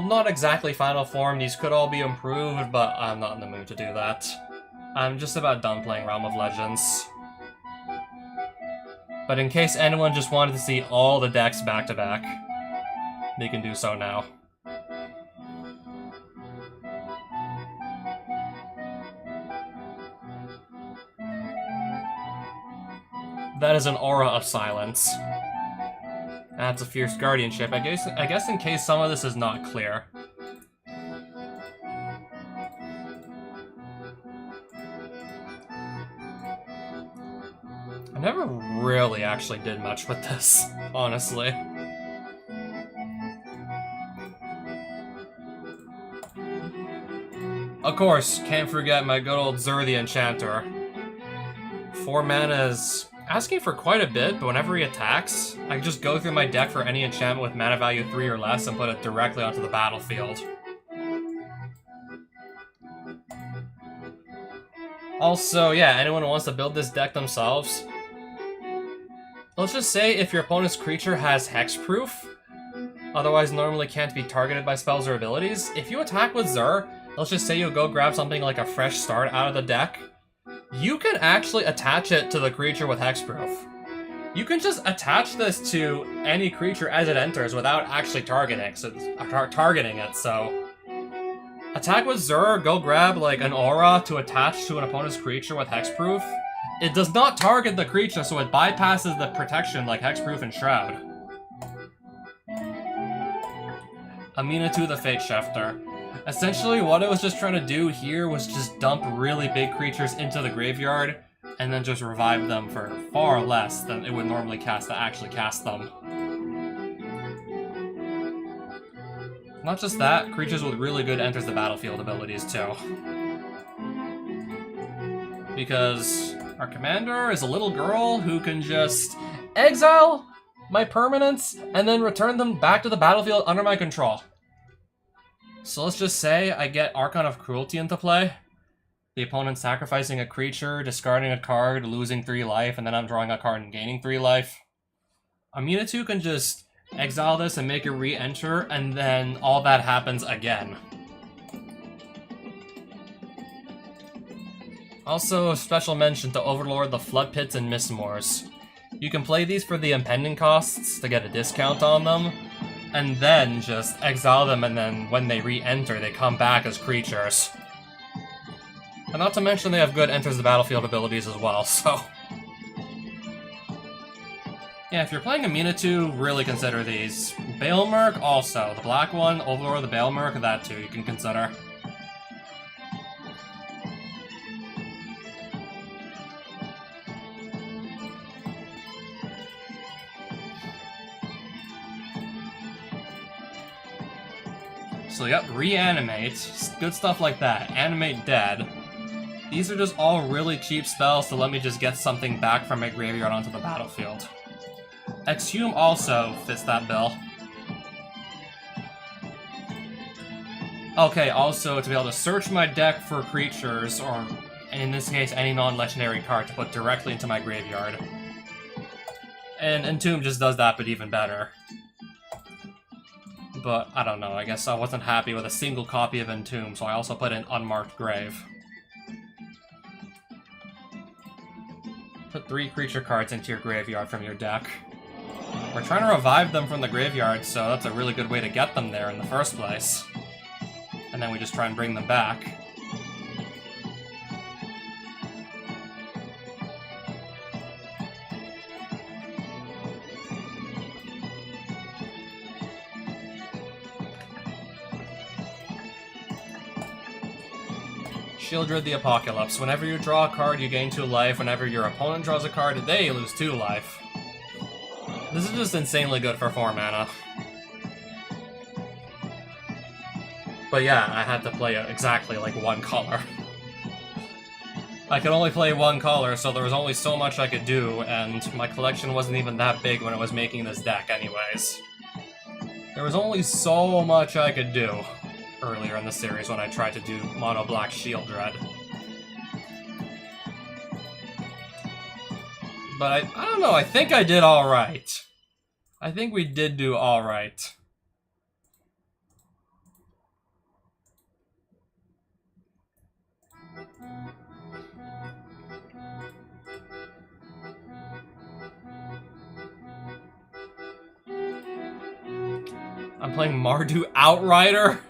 not exactly final form, these could all be improved, but I'm not in the mood to do that. I'm just about done playing Realm of Legends. But in case anyone just wanted to see all the decks back to back, they can do so now. That is an Aura of Silence. That's a Fierce Guardianship. I guess in case some of this is not clear. I never really actually did much with this, honestly. Of course, can't forget my good old Zur the Enchanter. 4 mana is asking for quite a bit, but whenever he attacks, I can just go through my deck for any enchantment with mana value 3 or less and put it directly onto the battlefield. Also, yeah, anyone who wants to build this deck themselves, let's just say if your opponent's creature has hexproof, otherwise normally can't be targeted by spells or abilities, if you attack with Zur, let's just say you go grab something like a Fresh Start out of the deck, you can actually attach it to the creature with hexproof. You can just attach this to any creature as it enters without actually targeting it, so... Attack with Zur, go grab like an aura to attach to an opponent's creature with hexproof. It does not target the creature, so it bypasses the protection like hexproof and Shroud. Aminatu the Fate Shifter. Essentially, what it was just trying to do here was just dump really big creatures into the graveyard, and then just revive them for far less than it would normally cast to actually cast them. Not just that, creatures with really good enters the battlefield abilities too. Because our commander is a little girl who can just exile my permanents and then return them back to the battlefield under my control. So let's just say I get Archon of Cruelty into play. The opponent sacrificing a creature, discarding a card, losing 3 life, and then I'm drawing a card and gaining 3 life. Aminatu can just exile this and make it re-enter, and then all that happens again. Also, special mention to Overlord the Flood Pits and Mistmoors. You can play these for the impending costs to get a discount on them, and then just exile them, and then when they re-enter, they come back as creatures. And not to mention they have good enters the battlefield abilities as well, so... Yeah, if you're playing Aminatu, really consider these. Baelmerk also. The black one, Overlord the Baelmerk, that too you can consider. So yep, reanimate. Good stuff like that. Animate dead. These are just all really cheap spells to let me just get something back from my graveyard onto the battlefield. Exhume also fits that bill. Okay, also to be able to search my deck for creatures, or in this case, any non-legendary card to put directly into my graveyard. And Entomb just does that, but even better. But, I don't know, I guess I wasn't happy with a single copy of Entomb, so I also put in Unmarked Grave. Put 3 creature cards into your graveyard from your deck. We're trying to revive them from the graveyard, so that's a really good way to get them there in the first place. And then we just try and bring them back. Sheoldred the Apocalypse. Whenever you draw a card, you gain 2 life. Whenever your opponent draws a card, they lose 2 life. This is just insanely good for 4 mana. But yeah, I had to play exactly like 1 color. I could only play 1 color, so there was only so much I could do, and my collection wasn't even that big when I was making this deck anyways. There was only so much I could do earlier in the series when I tried to do Mono Black Sheoldred. But I don't know, I think I did alright. I think we did do alright. I'm playing Mardu Outrider?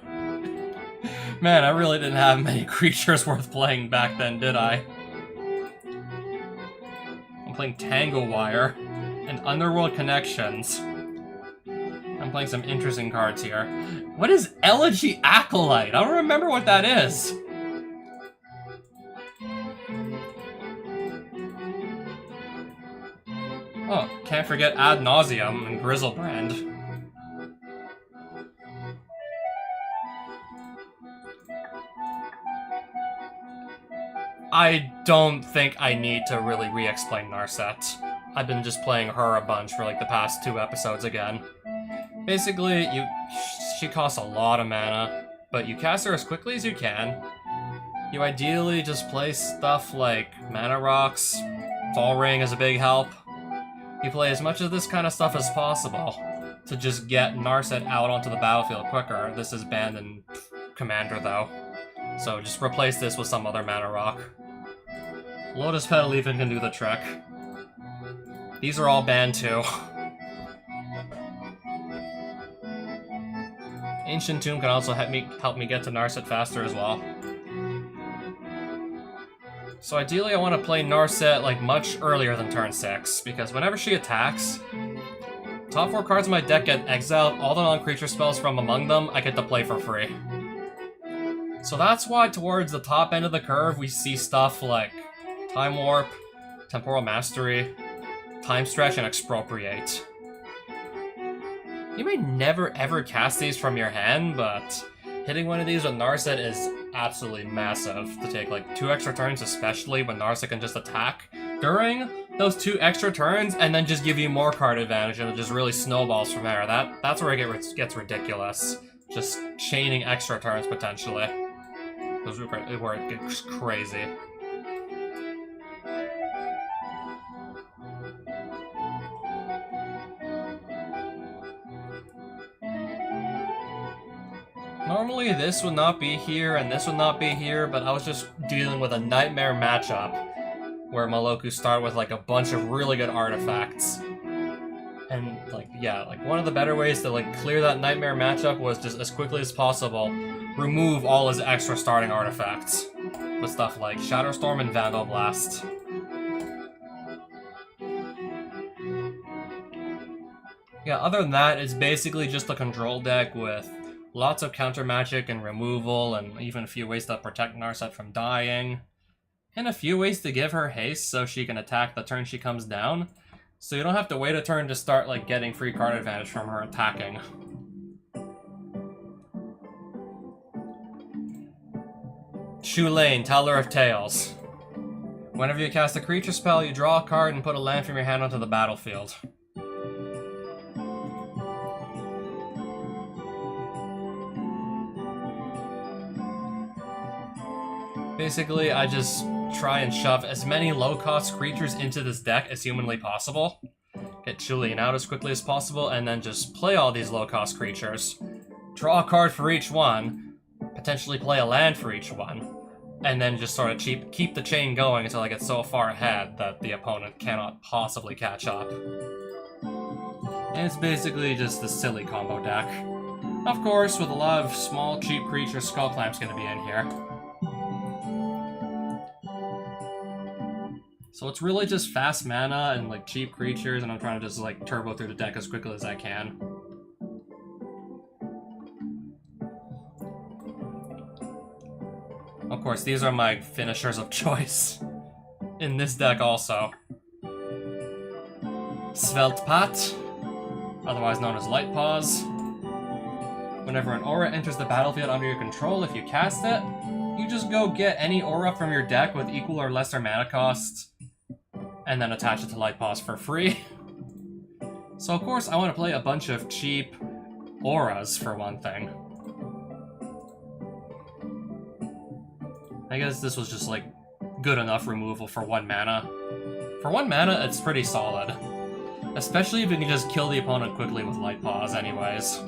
Man, I really didn't have many creatures worth playing back then, did I? I'm playing Tanglewire and Underworld Connections. I'm playing some interesting cards here. What is Elegy Acolyte? I don't remember what that is. Oh, can't forget Ad Nauseam and Grizzlebrand. I don't think I need to really re-explain Narset. I've been just playing her a bunch for like the past 2 episodes again. Basically, she costs a lot of mana, but you cast her as quickly as you can. You ideally just play stuff like Mana Rocks, Fall Ring is a big help. You play as much of this kind of stuff as possible to just get Narset out onto the battlefield quicker. This is banned in Commander though, so just replace this with some other Mana Rock. Lotus Petal even can do the trick. These are all banned too. Ancient Tomb can also help me get to Narset faster as well. So ideally I want to play Narset like much earlier than turn 6, because whenever she attacks, top 4 cards in my deck get exiled, all the non-creature spells from among them I get to play for free. So that's why towards the top end of the curve we see stuff like Time Warp, Temporal Mastery, Time Stretch, and Expropriate. You may never ever cast these from your hand, but hitting one of these with Narset is absolutely massive to take like 2 extra turns, especially when Narset can just attack during those 2 extra turns and then just give you more card advantage, and it just really snowballs from there. That's where it gets ridiculous. Just chaining extra turns potentially. Those are where it gets crazy. Normally this would not be here and this would not be here, but I was just dealing with a nightmare matchup where Meloku started with like a bunch of really good artifacts. And like, yeah, like one of the better ways to like clear that nightmare matchup was just as quickly as possible, remove all his extra starting artifacts with stuff like Shatterstorm and Vandal Blast. Yeah, other than that, it's basically just a control deck with lots of counter magic and removal, and even a few ways to protect Narset from dying. And a few ways to give her haste so she can attack the turn she comes down. So you don't have to wait a turn to start like getting free card advantage from her attacking. Shulane, Teller of Tales. Whenever you cast a creature spell, you draw a card and put a land from your hand onto the battlefield. Basically, I just try and shove as many low-cost creatures into this deck as humanly possible. Get Shulane out as quickly as possible, and then just play all these low-cost creatures. Draw a card for each one, potentially play a land for each one, and then just sort of keep the chain going until I get so far ahead that the opponent cannot possibly catch up. And it's basically just the silly combo deck. Of course, with a lot of small, cheap creatures, Skullclamp's gonna be in here. So it's really just fast mana and like cheap creatures, and I'm trying to just like turbo through the deck as quickly as I can. Of course, these are my finishers of choice in this deck also. Sveltpat, otherwise known as Light Paws. Whenever an aura enters the battlefield under your control, if you cast it, you just go get any aura from your deck with equal or lesser mana cost, and then attach it to Light Paws for free. So of course I want to play a bunch of cheap auras for one thing. I guess this was just like good enough removal for 1 mana. For 1 mana, it's pretty solid. Especially if you can just kill the opponent quickly with Light Paws anyways.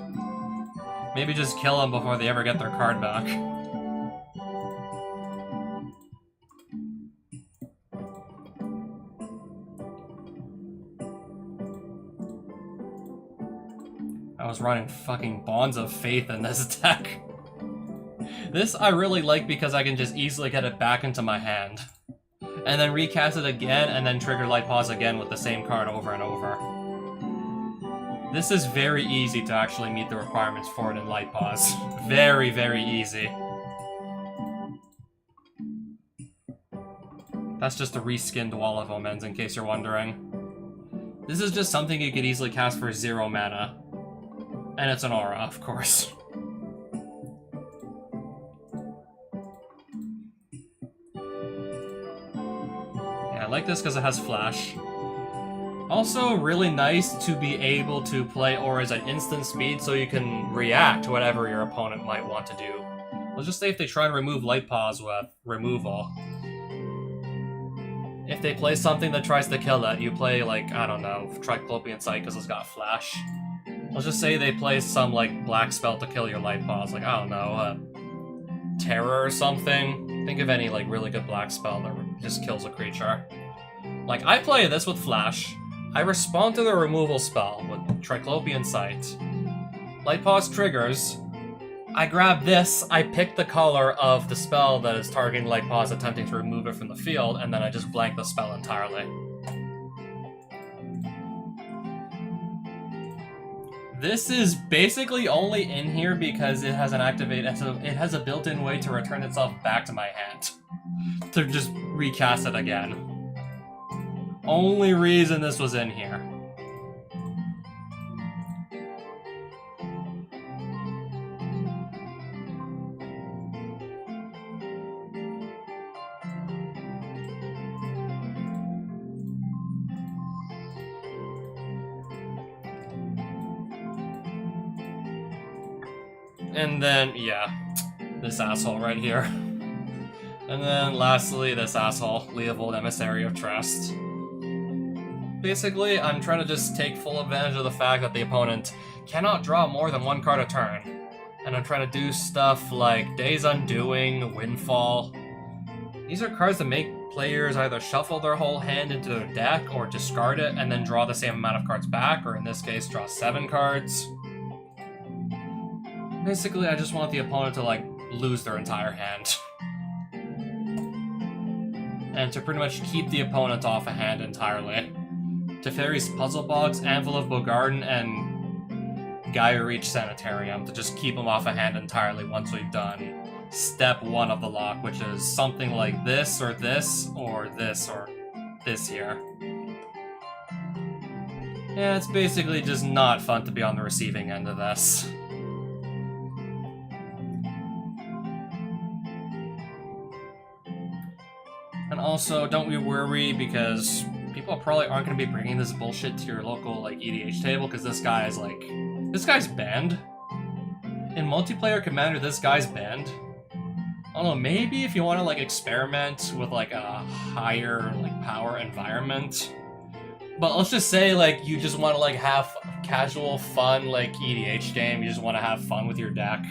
Maybe just kill them before they ever get their card back. I was running fucking Bonds of Faith in this deck. This I really like because I can just easily get it back into my hand. And then recast it again, and then trigger Light Paws again with the same card over and over. This is very easy to actually meet the requirements for it in Light Paws. Very, very easy. That's just a reskinned Wall of Omens, in case you're wondering. This is just something you could easily cast for 0 mana. And it's an aura, of course. Yeah, I like this because it has flash. Also, really nice to be able to play auras at instant speed so you can react to whatever your opponent might want to do. Let's just say if they try and remove Light Paws with removal. If they play something that tries to kill it, you play, like, I don't know, Triclopean Sight because it's got flash. Let's just say they play some, like, black spell to kill your Light Paws, like, I don't know, Terror or something. Think of any, like, really good black spell that just kills a creature. Like, I play this with flash. I respond to the removal spell with Triclopean Sight. Light Paws triggers. I grab this, I pick the color of the spell that is targeting Light Paws, attempting to remove it from the field, and then I just blank the spell entirely. This is basically only in here because it has an it has a built-in way to return itself back to my hand. To just recast it again. Only reason this was in here. And then, yeah, this asshole right here. And then lastly, this asshole, Leovold, Emissary of Trust. Basically, I'm trying to just take full advantage of the fact that the opponent cannot draw more than 1 card a turn. And I'm trying to do stuff like Days Undoing, Windfall. These are cards that make players either shuffle their whole hand into their deck or discard it and then draw the same amount of cards back, or in this case, draw 7 cards. Basically, I just want the opponent to, like, lose their entire hand. And to pretty much keep the opponent off a hand entirely. Teferi's Puzzle Box, Anvil of Bogarden, and Gaia Reach Sanitarium to just keep them off a hand entirely once we've done step 1 of the lock, which is something like this, or this, or this, or this here. Yeah, it's basically just not fun to be on the receiving end of this. Also, don't be worried because people probably aren't going to be bringing this bullshit to your local, like, EDH table because this guy is, like... This guy's banned. In multiplayer Commander, this guy's banned. I don't know, maybe if you want to, like, experiment with, like, a higher, like, power environment. But let's just say, like, you just want to, like, have casual, fun, like, EDH game. You just want to have fun with your deck.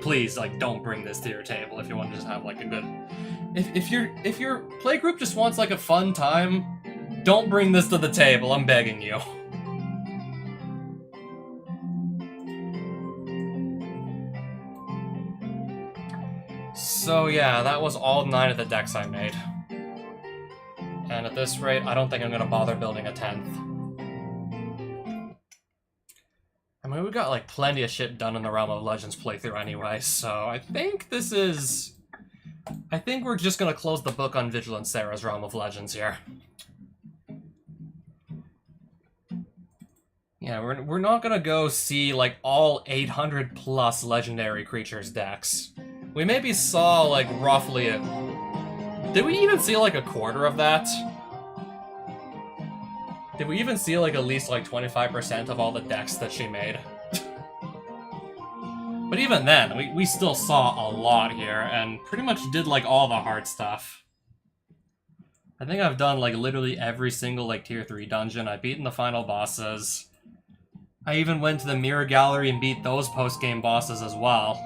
Please, like, don't bring this to your table if you want to just have, like, a good... If your playgroup just wants, like, a fun time, don't bring this to the table, I'm begging you. So yeah, that was all 9 of the decks I made. And at this rate, I don't think I'm gonna bother building a 10th. I mean, we got like plenty of shit done in the Realm of Legends playthrough anyway, so I think this is... I think we're just gonna close the book on Vigilant Sarah's Realm of Legends here. Yeah, we're not gonna go see like all 800 plus legendary creatures decks. We maybe saw like roughly a... Did we even see like a quarter of that? Did we even see like at least like 25% of all the decks that she made? But even then, we still saw a lot here, and pretty much did like all the hard stuff. I think I've done like literally every single like tier 3 dungeon. I've beaten the final bosses. I even went to the Mirror Gallery and beat those post-game bosses as well.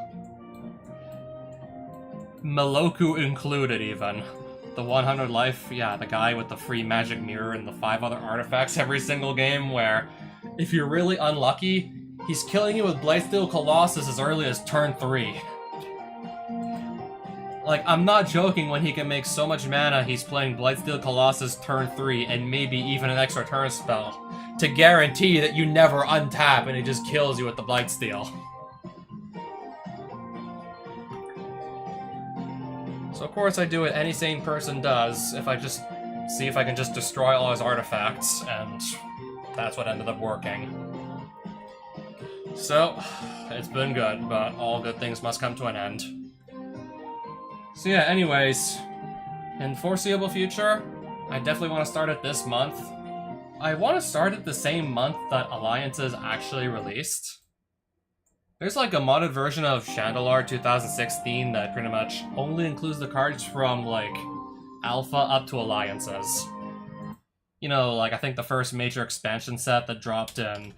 Meloku included even. The 100 life, yeah, the guy with the free magic mirror and the 5 other artifacts every single game where if you're really unlucky, he's killing you with Blightsteel Colossus as early as turn 3. Like, I'm not joking when he can make so much mana he's playing Blightsteel Colossus turn 3 and maybe even an extra turn spell to guarantee that you never untap and he just kills you with the Blightsteel. So of course I do what any sane person does if I just see if I can just destroy all his artifacts, and that's what ended up working. So, it's been good, but all good things must come to an end. So yeah, anyways, in foreseeable future, I definitely want to start it this month. I want to start it the same month that Alliances actually released. There's like a modded version of Chandelar 2016 that pretty much only includes the cards from like Alpha up to Alliances. You know, like I think the first major expansion set that dropped in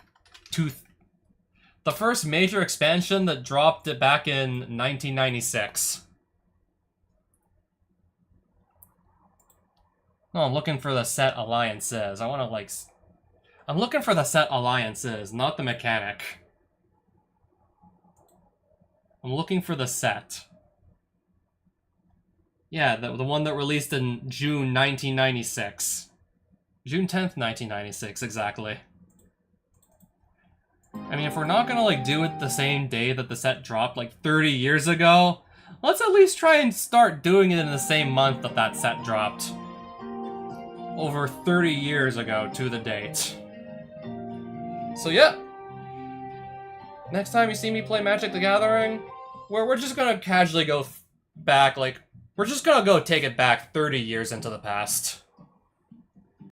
the first major expansion that dropped it back in 1996. No, I'm looking for the set Alliances. I want to like... I'm looking for the set Alliances, not the mechanic. I'm looking for the set. Yeah, the one that released in June 1996. June 10th, 1996, exactly. I mean, if we're not gonna, like, do it the same day that the set dropped, like, 30 years ago, let's at least try and start doing it in the same month that that set dropped. Over 30 years ago to the date. So, yeah. Next time you see me play Magic the Gathering, we're just gonna casually go back, like, we're just gonna go take it back 30 years into the past.